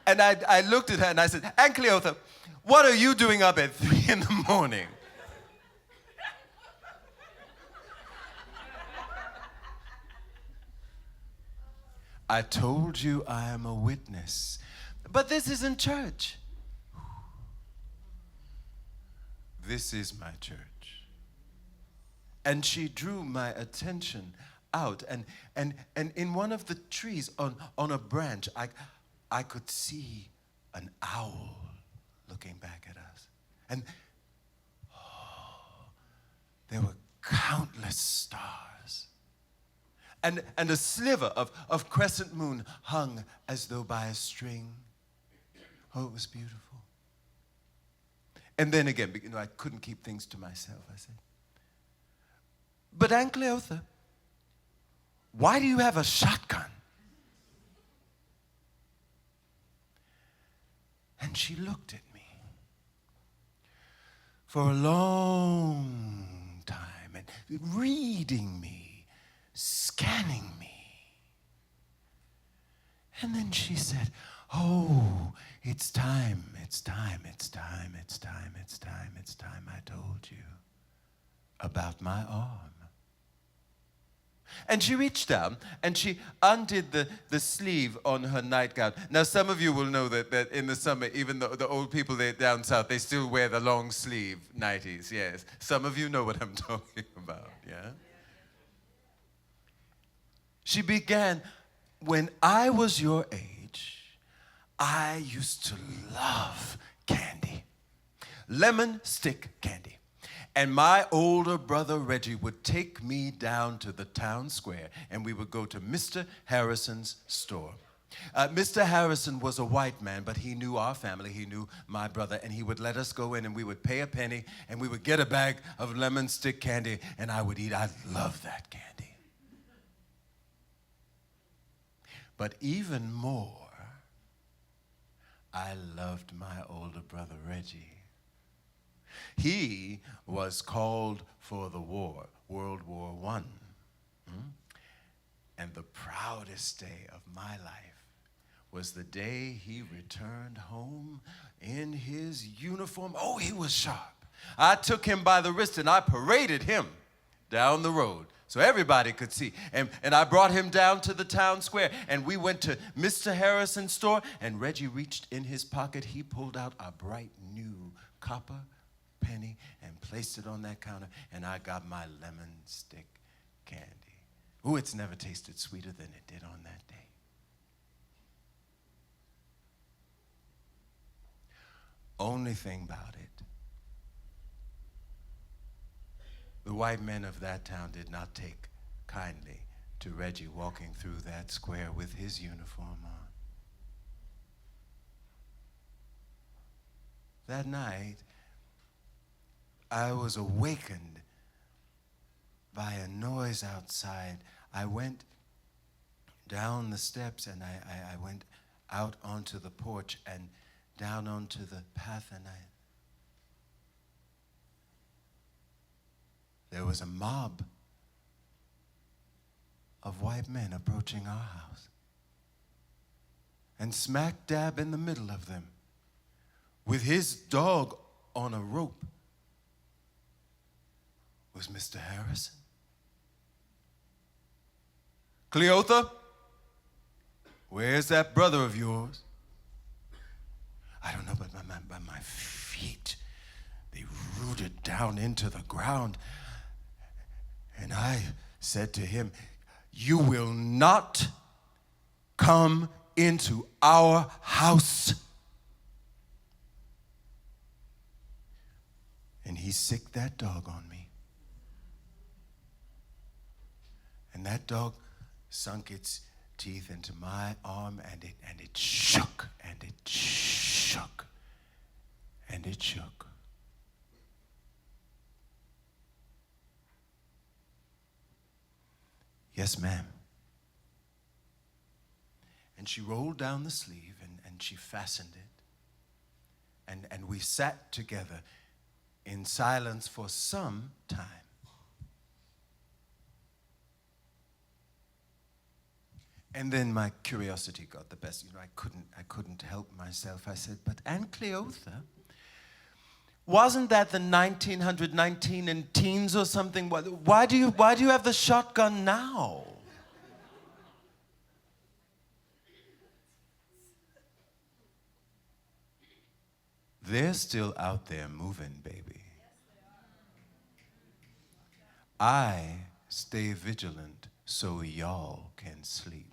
I looked at her and I said, Aunt Cleotha, what are you doing up at 3 in the morning? I told you I am a witness. But this isn't church. This is my church. And she drew my attention out, and in one of the trees on a branch, I could see an owl looking back at us. And there were countless stars. And a sliver of crescent moon hung as though by a string. Oh, it was beautiful. And then again, I couldn't keep things to myself, I said, but Aunt Cleotha, why do you have a shotgun? And she looked at me for a long time, and reading me, scanning me. And then she said, oh, it's time. I told you about my arm. And she reached down and she undid the sleeve on her nightgown. Now, some of you will know that in the summer, even the old people down south, they still wear the long sleeve nighties, yes. Some of you know what I'm talking about, yeah? She began, when I was your age, I used to love candy. Lemon stick candy. And my older brother Reggie would take me down to the town square and we would go to Mr. Harrison's store. Mr. Harrison was a white man, but he knew our family, he knew my brother, and he would let us go in and we would pay a penny and we would get a bag of lemon stick candy and I would eat. I loved that candy. But even more, I loved my older brother Reggie. He was called for the war, World War I. And the proudest day of my life was the day he returned home in his uniform. Oh, he was sharp. I took him by the wrist and I paraded him down the road so everybody could see. And I brought him down to the town square and we went to Mr. Harrison's store and Reggie reached in his pocket. He pulled out a bright new copper penny and placed it on that counter and I got my lemon stick candy. Ooh, it's never tasted sweeter than it did on that day. Only thing about it, the white men of that town did not take kindly to Reggie walking through that square with his uniform on. That night, I was awakened by a noise outside. I went down the steps and I went out onto the porch and down onto the path and there was a mob of white men approaching our house. And smack dab in the middle of them, with his dog on a rope, was Mr. Harrison. Cleotha, where's that brother of yours? I don't know, but my feet, they rooted down into the ground. And I said to him, you will not come into our house. And he sicked that dog on me. And that dog sunk its teeth into my arm and it shook and it shook and it shook. Yes, ma'am. And she rolled down the sleeve and she fastened it. And we sat together in silence for some time. And then my curiosity got the best. I couldn't help myself. I said, but Aunt Cleotha, wasn't that the 1919 in teens or something? Why do you have the shotgun now? They're still out there moving, baby. I stay vigilant so y'all can sleep.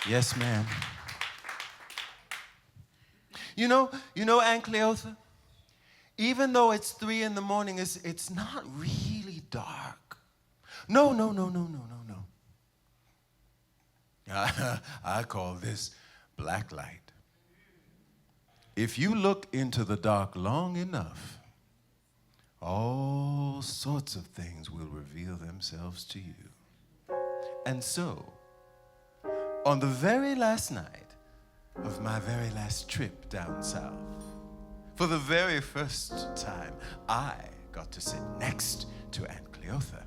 Yes, ma'am. You know, Aunt Cleotha? Even though it's 3 in the morning, it's not really dark. No. I call this black light. If you look into the dark long enough, all sorts of things will reveal themselves to you. And so, on the very last night of my very last trip down south, for the very first time, I got to sit next to Aunt Cleotha,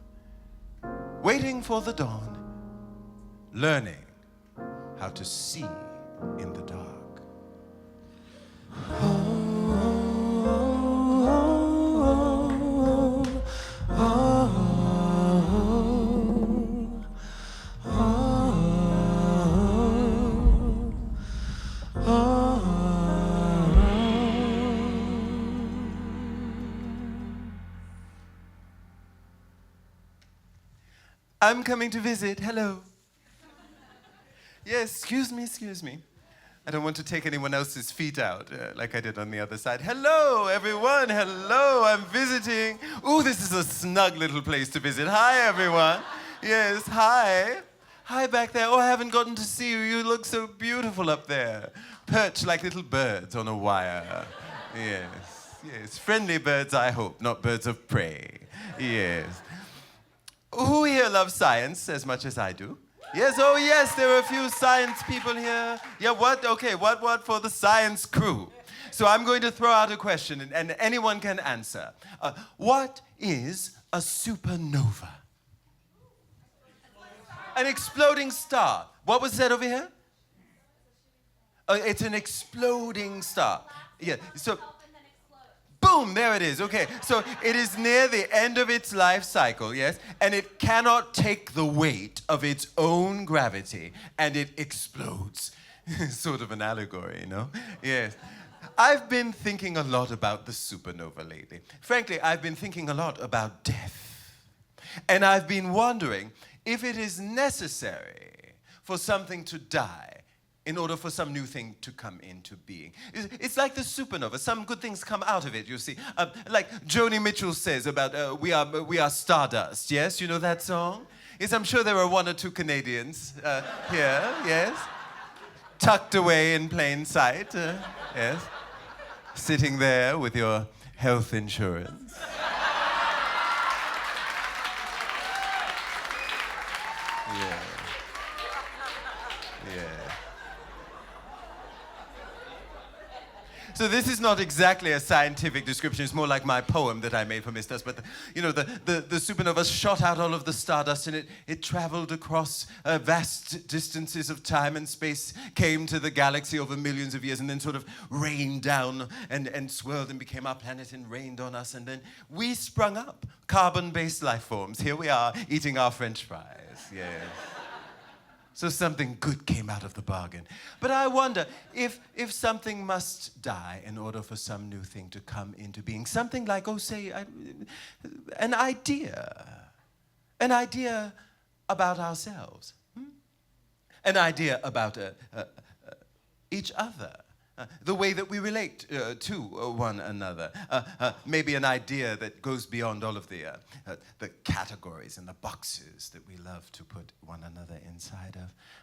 waiting for the dawn, learning how to see in the dark. I'm coming to visit. Hello. Yes, excuse me. I don't want to take anyone else's feet out like I did on the other side. Hello, everyone. Hello, I'm visiting. Ooh, this is a snug little place to visit. Hi, everyone. Yes, hi. Hi back there. Oh, I haven't gotten to see you. You look so beautiful up there. Perched like little birds on a wire. Yes. Friendly birds, I hope, not birds of prey. Yes. Who here loves science as much as I do? Yes, oh yes, there are a few science people here. Yeah, what? Okay, what for the science crew? So I'm going to throw out a question and anyone can answer. What is a supernova? An exploding star. What was that over here? It's an exploding star. Yeah, so boom, there it is. Okay, so it is near the end of its life cycle, yes? And it cannot take the weight of its own gravity, and it explodes. Sort of an allegory, you know? Yes. I've been thinking a lot about the supernova lately. Frankly, I've been thinking a lot about death. And I've been wondering if it is necessary for something to die in order for some new thing to come into being. It's like the supernova. Some good things come out of it, you see. Like Joni Mitchell says about we are stardust, yes? You know that song? Yes, I'm sure there are 1 or 2 Canadians here, yes? Tucked away in plain sight, yes? Sitting there with your health insurance. Yeah. So this is not exactly a scientific description. It's more like my poem that I made for Mr. But the supernova shot out all of the stardust, and it traveled across vast distances of time and space, came to the galaxy over millions of years, and then sort of rained down and swirled and became our planet and rained on us. And then we sprung up, carbon-based life forms. Here we are, eating our French fries. Yes. So something good came out of the bargain. But I wonder if something must die in order for some new thing to come into being. Something like, say, an idea. An idea about ourselves. An idea about each other. The way that we relate to one another. Maybe an idea that goes beyond all of the categories and the boxes that we love to put one another inside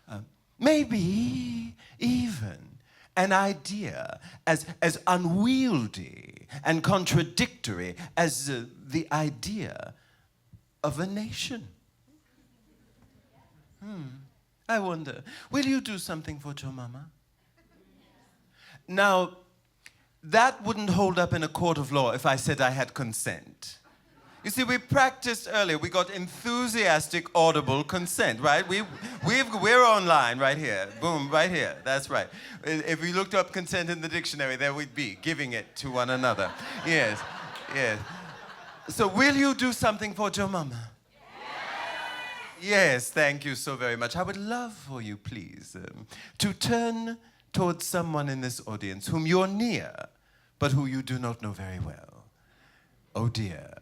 of. Maybe even an idea as unwieldy and contradictory as the idea of a nation. I wonder, will you do something for Jomama? Now, that wouldn't hold up in a court of law if I said I had consent. You see, we practiced earlier. We got enthusiastic, audible consent, right? We're online right here. Boom, right here. That's right. If we looked up consent in the dictionary, there we'd be, giving it to one another. Yes. So will you do something for Jomama? Yes, thank you so very much. I would love for you, please, to turn towards someone in this audience whom you're near, but who you do not know very well. Oh dear.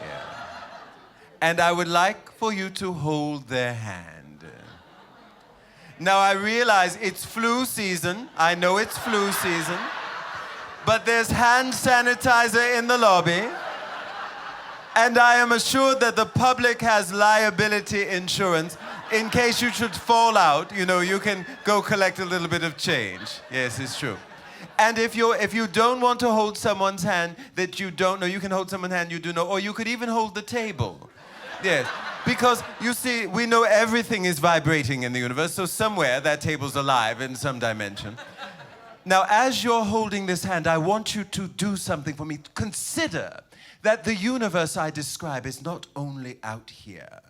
Yeah. And I would like for you to hold their hand. Now I realize it's flu season. I know it's flu season. But there's hand sanitizer in the lobby. And I am assured that the public has liability insurance. In case you should fall out, you can go collect a little bit of change. Yes, it's true. And if you don't want to hold someone's hand that you don't know, you can hold someone's hand you do know, or you could even hold the table. Yes, because you see, we know everything is vibrating in the universe, so somewhere that table's alive in some dimension. Now, as you're holding this hand, I want you to do something for me. Consider that the universe I describe is not only out here,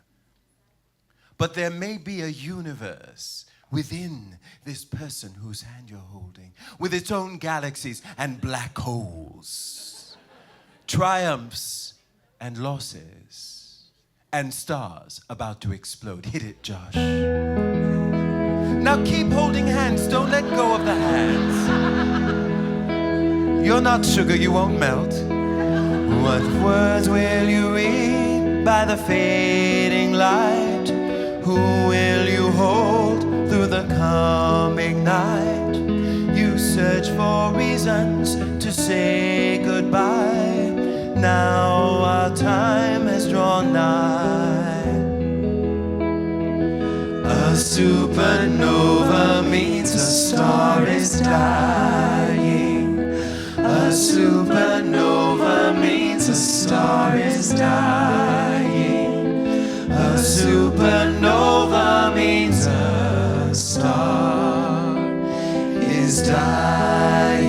but there may be a universe within this person whose hand you're holding, with its own galaxies and black holes, triumphs and losses, and stars about to explode. Hit it, Josh. Now keep holding hands. Don't let go of the hands. You're not sugar, you won't melt. What words will you read by the fading light? Who will you hold through the coming night? You search for reasons to say goodbye. Now our time has drawn nigh. A supernova means a star is dying. A supernova means a star is dying. A supernova means a star is dying.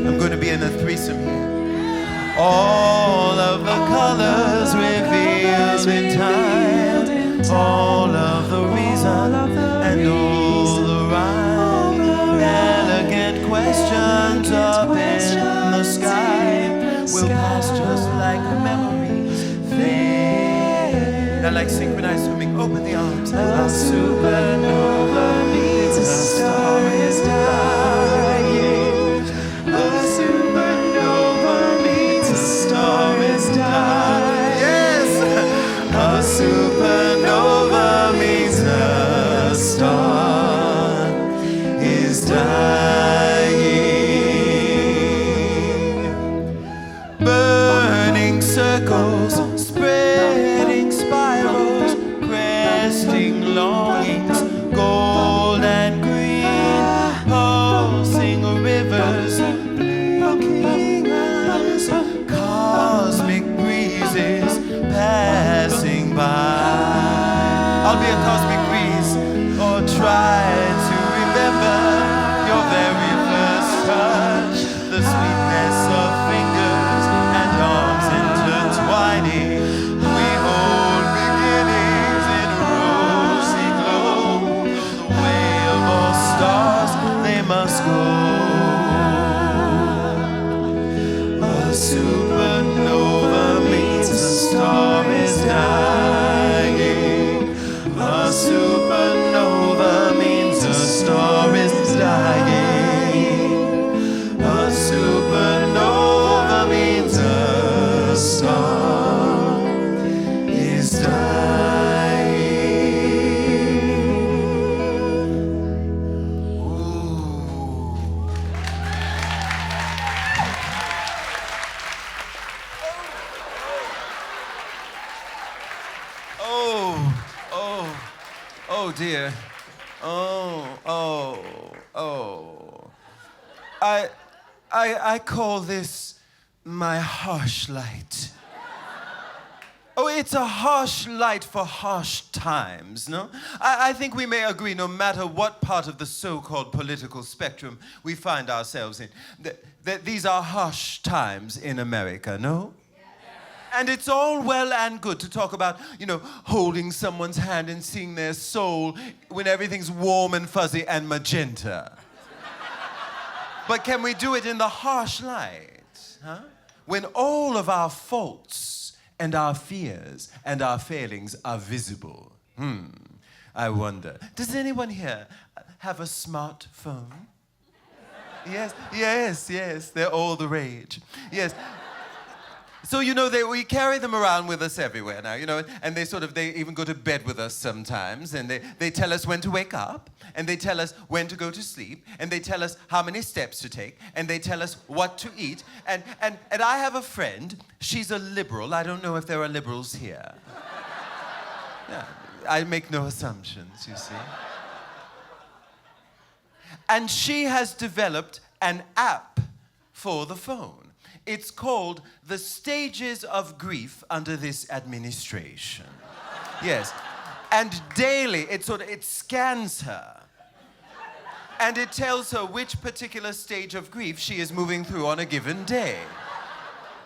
I'm going to be in a threesome here. All of the colors revealed in time. All of the reason and all the rhyme. Elegant questions up in the sky will pass just like memories. Now like synchronized swimming, open the arms. A supernova means a star is dying. A supernova means a star is dying. Yes! A supernova means a star is dying. Burning circles, spreading spirals, cresting longings, gold and green, pulsing rivers, blinking eyes, cosmic breezes passing by. I'll be a cosmic breeze, or try to remember your very first touch, the sweetness of fingers and arms intertwining. We hold beginnings in rosy glow. The way of all stars, they must go. A supernova means a star is dying. A supernova means a star is dying. A supernova means a star is dying. Ooh. Oh dear. Oh. I call this my harsh light. Oh, it's a harsh light for harsh times, no? I think we may agree, no matter what part of the so-called political spectrum we find ourselves in, that these are harsh times in America, no? And it's all well and good to talk about, holding someone's hand and seeing their soul when everything's warm and fuzzy and magenta. But can we do it in the harsh light, huh? When all of our faults and our fears and our failings are visible. I wonder, does anyone here have a smartphone? Yes, they're all the rage. Yes. So, we carry them around with us everywhere now, and they even go to bed with us sometimes, and they tell us when to wake up, and they tell us when to go to sleep, and they tell us how many steps to take, and they tell us what to eat. And I have a friend, she's a liberal. I don't know if there are liberals here. Yeah, I make no assumptions, you see. And she has developed an app for the phone. It's called The Stages of Grief Under This Administration. Yes. And daily, it scans her. And it tells her which particular stage of grief she is moving through on a given day.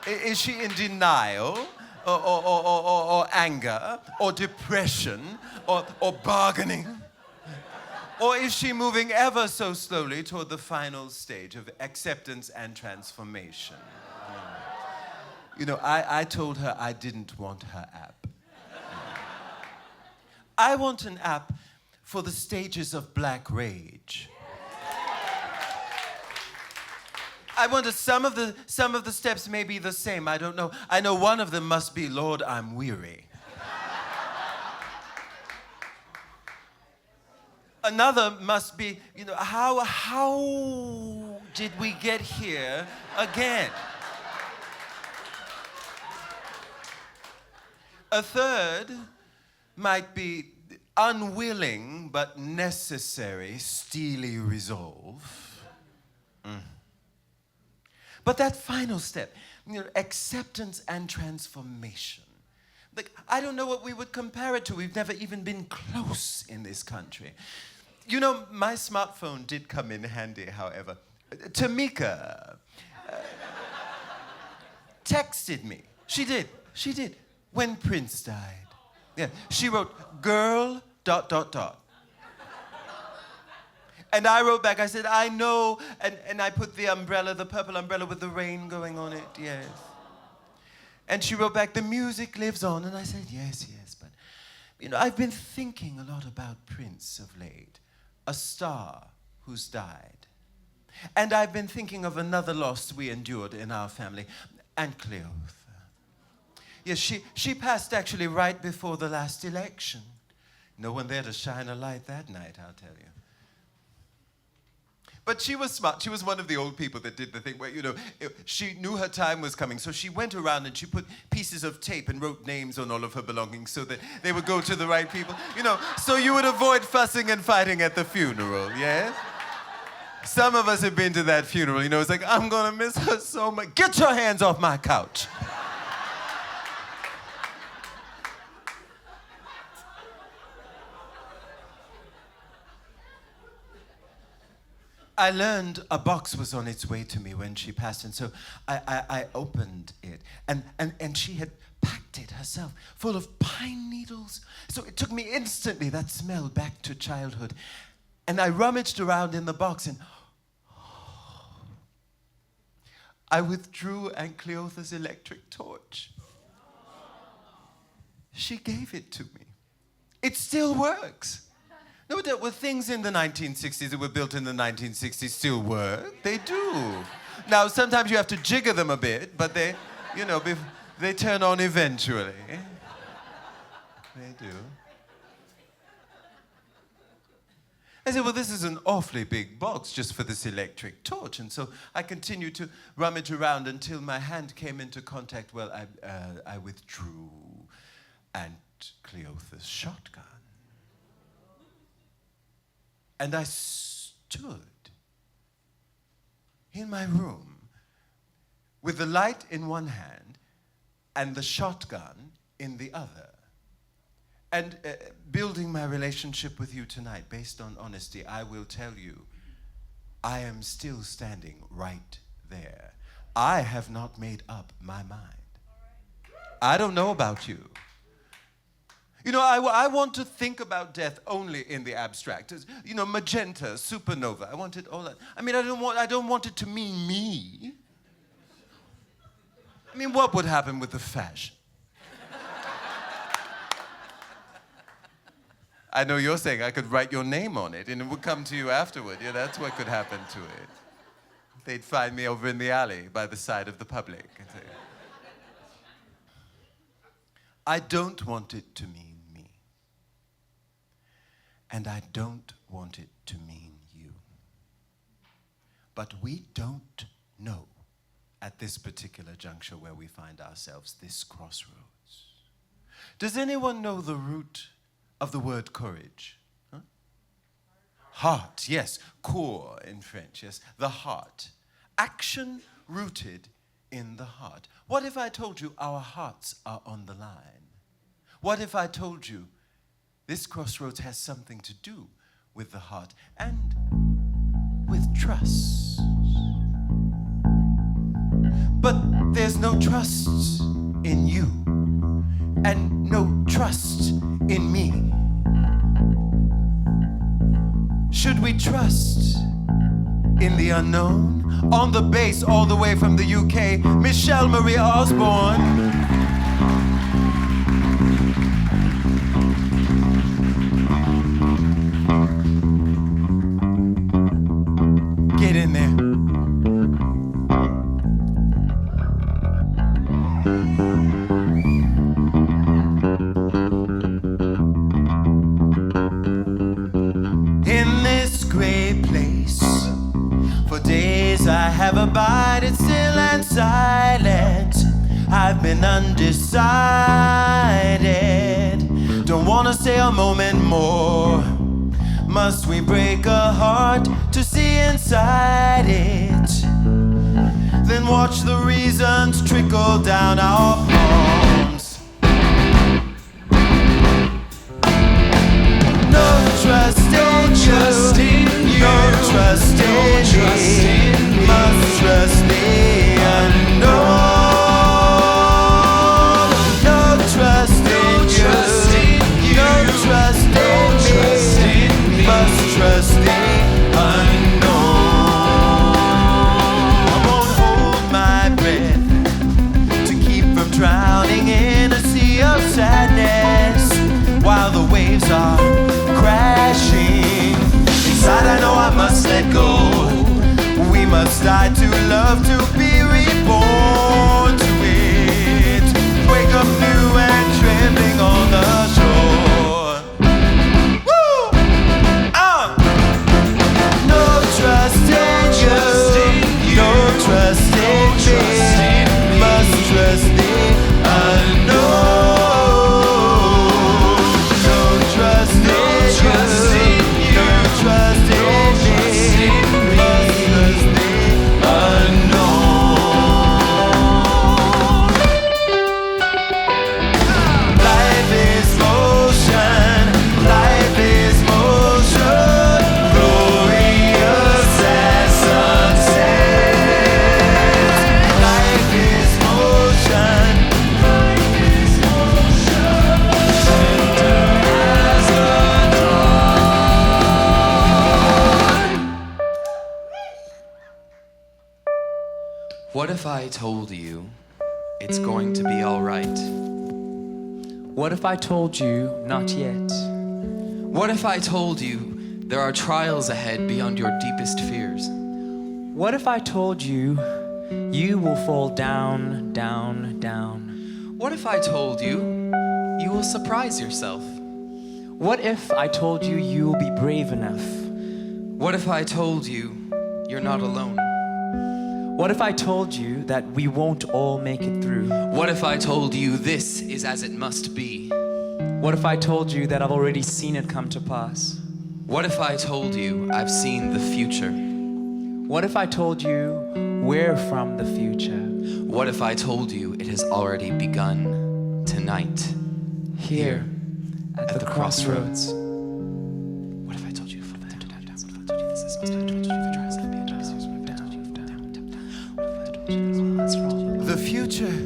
Is she in denial, or anger, or depression, or bargaining? Or is she moving ever so slowly toward the final stage of acceptance and transformation? I told her I didn't want her app. I want an app for the stages of black rage. I wonder, some of the steps may be the same. I don't know. I know one of them must be, Lord, I'm weary. Another must be, how did we get here again? A third might be unwilling but necessary, steely resolve. But that final step, acceptance and transformation. I don't know what we would compare it to. We've never even been close in this country. My smartphone did come in handy, however. Tamika texted me. She did. When Prince died. Yeah, she wrote, girl, ... And I wrote back, I said, I know, and I put the umbrella, the purple umbrella with the rain going on it, yes. And she wrote back, the music lives on, and I said, yes, but, I've been thinking a lot about Prince of late, a star who's died. And I've been thinking of another loss we endured in our family, Aunt Cleoth. Yes, she passed actually right before the last election. No one there to shine a light that night, I'll tell you. But she was smart. She was one of the old people that did the thing where, she knew her time was coming. So she went around and she put pieces of tape and wrote names on all of her belongings so that they would go to the right people. So you would avoid fussing and fighting at the funeral, yes? Some of us have been to that funeral, it's like, I'm gonna miss her so much. Get your hands off my couch. I learned a box was on its way to me when she passed, and so I opened it, and she had packed it herself, full of pine needles. So it took me instantly, that smell, back to childhood. And I rummaged around in the box, and I withdrew Aunt Cleothas' electric torch. She gave it to me. It still works. No, there were things in the 1960s that were built in the 1960s still work. They do. Now, sometimes you have to jigger them a bit, but they turn on eventually. They do. I said, well, this is an awfully big box just for this electric torch. And so I continued to rummage around until my hand came into contact. Well, I withdrew Aunt Cleothas' shotgun. And I stood in my room with the light in one hand and the shotgun in the other. And building my relationship with you tonight based on honesty, I will tell you, I am still standing right there. I have not made up my mind. I don't know about you. I want to think about death only in the abstract. Magenta, supernova. I want it all that. I don't want it to mean me. What would happen with the fashion? I know you're saying I could write your name on it and it would come to you afterward. Yeah, that's what could happen to it. They'd find me over in the alley by the side of the public. I don't want it to mean me. And I don't want it to mean you. But we don't know at this particular juncture where we find ourselves, this crossroads. Does anyone know the root of the word courage? Huh? Heart, yes. Cœur in French, yes. The heart. Action rooted in the heart. What if I told you our hearts are on the line? What if I told you this crossroads has something to do with the heart and with trust? But there's no trust in you and no trust in me. Should we trust in the unknown? On the bass all the way from the UK, Michelle Marie Osborne. Get in there. In this gray place, for days I have abided still and silent. I've been undecided. Don't wanna stay a moment more. Must we break a heart to see inside it? Then watch the reasons trickle down our palms. No trust in you. No trust in me. Must trust the unknown. No trust in you. No trust in me. Must trust the unknown. I won't hold my breath to keep from drowning in a sea of sadness while the waves are crashing. Inside I know I must let go. We must die to love, to be reborn to it. Wake up new and trembling on the shore. Woo! No trust in you. No trust in me. Must trust the unknown. No trust in you. No trust in me. Must trust the unknown. Life is motion. Life is motion. Glorious as sunset. Life is motion. Life is motion. Tender as a What if I told you it's going to be all right? What if I told you not yet? What if I told you there are trials ahead beyond your deepest fears? What if I told you you will fall down, down, down? What if I told you you will surprise yourself? What if I told you you will be brave enough? What if I told you you're not alone? What if I told you that we won't all make it through? What if I told you this is as it must be? What if I told you that I've already seen it come to pass? What if I told you I've seen the future? What if I told you we're from the future? What if I told you it has already begun tonight? Here at the crossroads. What if I told you from there to down? What if I told you this is must be? What if I told you the trials that be? What if I told you down? What if I told you that's wrong? The future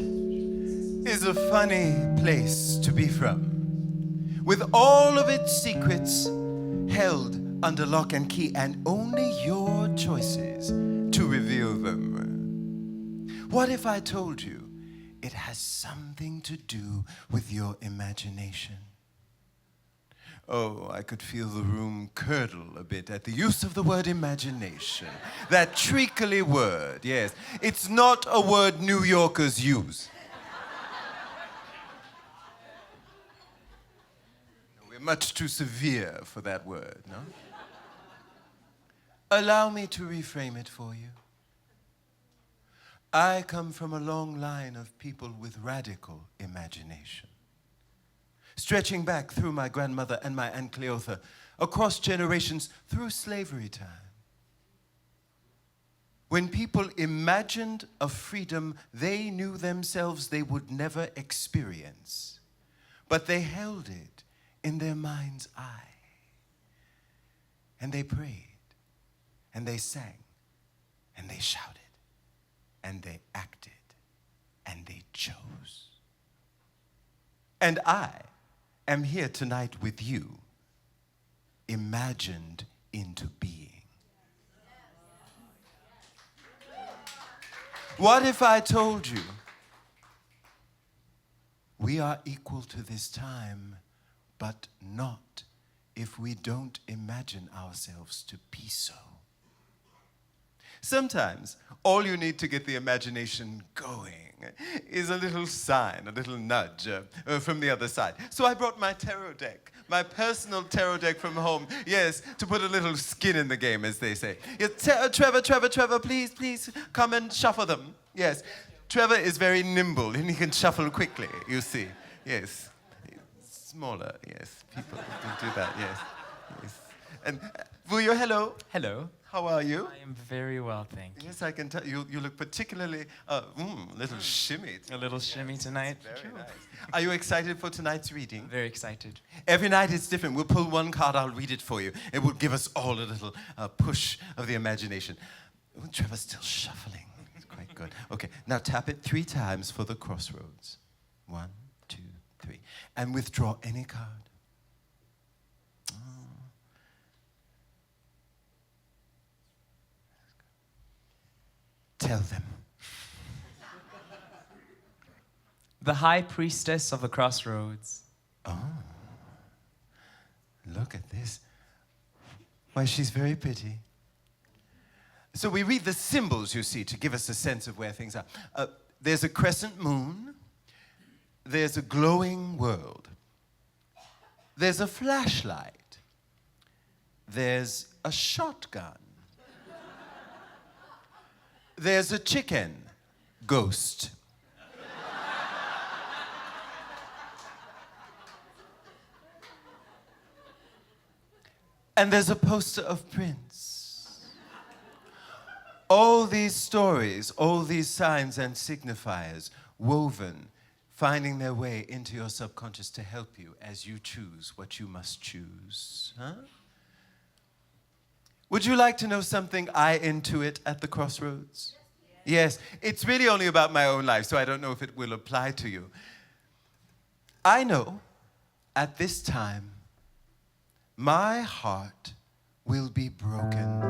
is a funny place to be from, with all of its secrets held under lock and key, and only your choices to reveal them. What if I told you it has something to do with your imagination? Oh, I could feel the room curdle a bit at the use of the word imagination. That treacly word, yes. It's not a word New Yorkers use. much too severe for that word, no? Allow me to reframe it for you. I come from a long line of people with radical imagination, stretching back through my grandmother and my Aunt Cleotha, across generations, through slavery time. When people imagined a freedom they knew themselves they would never experience, but they held it in their mind's eye. And they prayed, and they sang, and they shouted, and they acted, and they chose. And I am here tonight with you, imagined into being. What if I told you we are equal to this time, but not if we don't imagine ourselves to be so? Sometimes all you need to get the imagination going is a little sign, a little nudge from the other side. So I brought my tarot deck, my personal tarot deck from home, yes, to put a little skin in the game, as they say. Trevor, please, come and shuffle them. Yes, Trevor is very nimble and he can shuffle quickly, you see. Yes, smaller, yes, people can do that, yes. And Vuyo, hello. Hello. How are you? I am very well, thank you. Yes, I can tell. You look particularly, little shimmy. A little shimmy tonight. Very nice. Are you excited for tonight's reading? Very excited. Every night it's different. We'll pull one card, I'll read it for you. It will give us all a little push of the imagination. Oh, Trevor's still shuffling. It's quite good. Okay, now tap it 3 times for the crossroads. 1, 2, 3. And withdraw any card. Tell them. The High Priestess of the Crossroads. Oh, look at this. Why, she's very pretty. So we read the symbols, you see, to give us a sense of where things are. There's a crescent moon. There's a glowing world. There's a flashlight. There's a shotgun. There's a chicken ghost. And there's a poster of Prince. All these stories, all these signs and signifiers woven, finding their way into your subconscious to help you as you choose what you must choose. Huh? Would you like to know something I intuit at the crossroads? Yes, it's really only about my own life, so I don't know if it will apply to you. I know at this time, my heart will be broken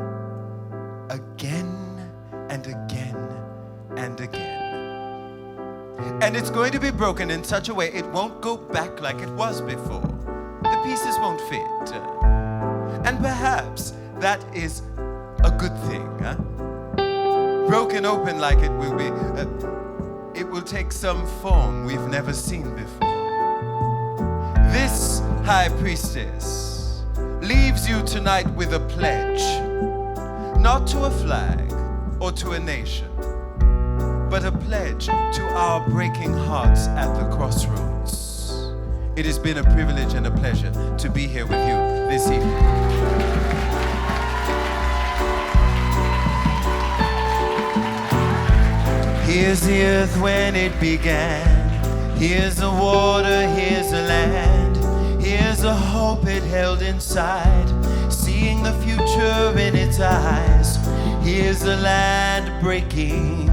again and again and again. And it's going to be broken in such a way it won't go back like it was before. The pieces won't fit. And perhaps that is a good thing, huh? Broken open like it will be. It will take some form we've never seen before. This High Priestess leaves you tonight with a pledge, not to a flag or to a nation, but a pledge to our breaking hearts at the crossroads. It has been a privilege and a pleasure to be here with you this evening. Here's the earth when it began. Here's the water, here's the land. Here's the hope it held inside, seeing the future in its eyes. Here's the land breaking,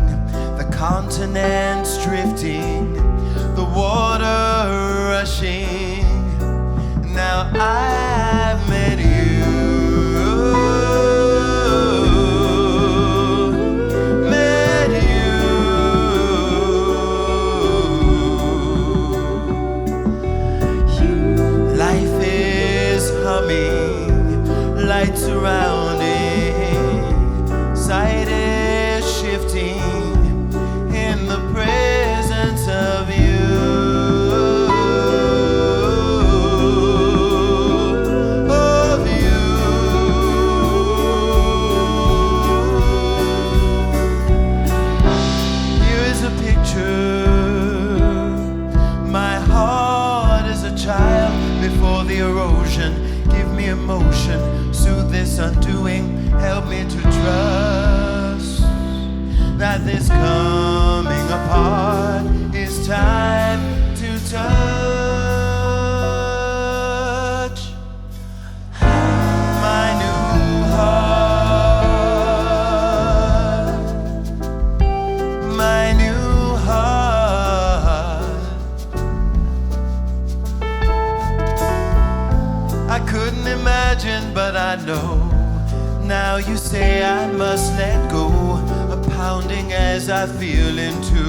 the continents drifting, the water rushing. Now I've met you. Lights surrounding, sight is shifting in the presence of you. undoing. Help me to trust that this coming apart is time to touch my new heart, my new heart. I couldn't imagine, but I know. Now you say I must let go, a pounding as I feel into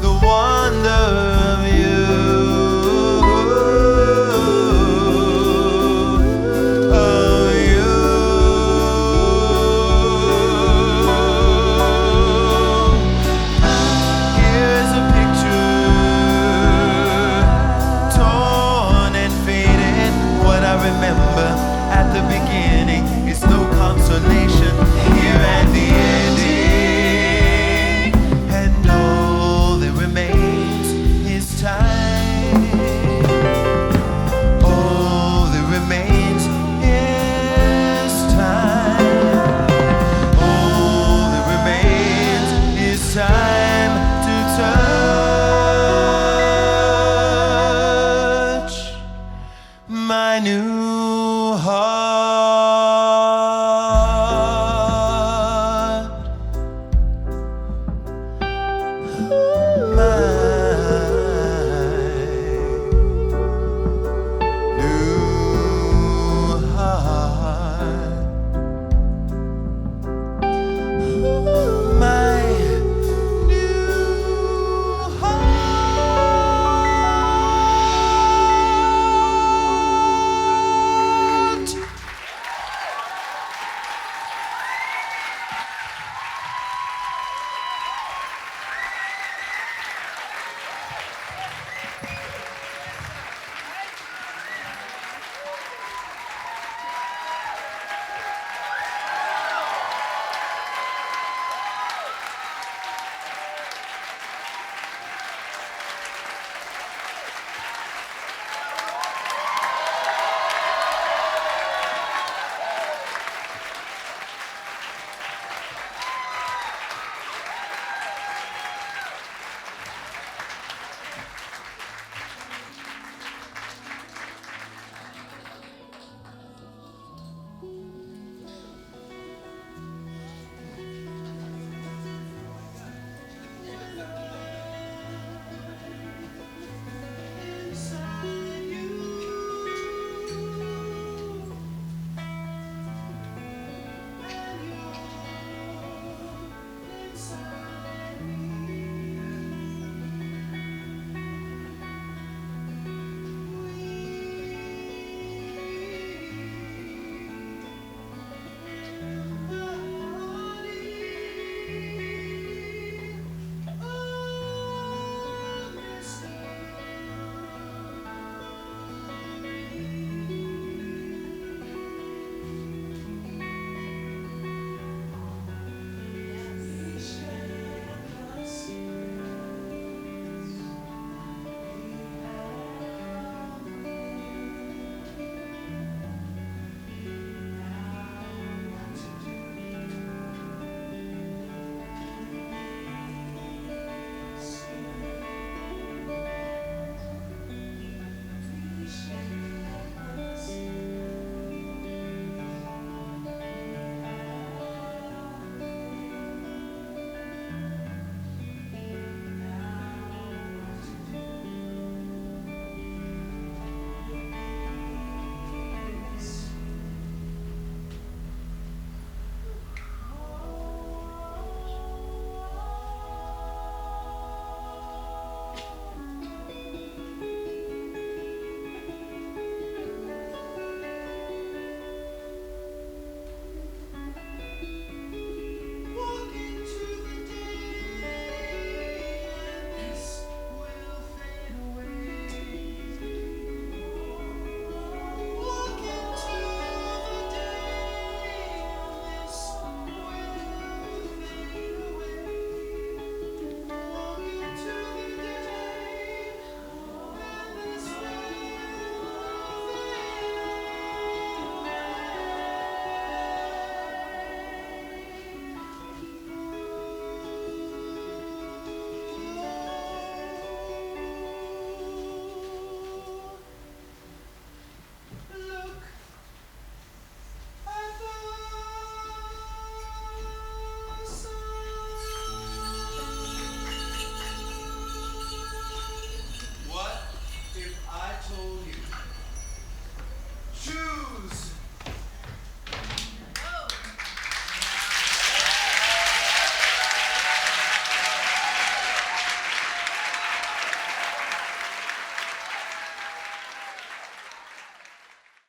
the wonder of you.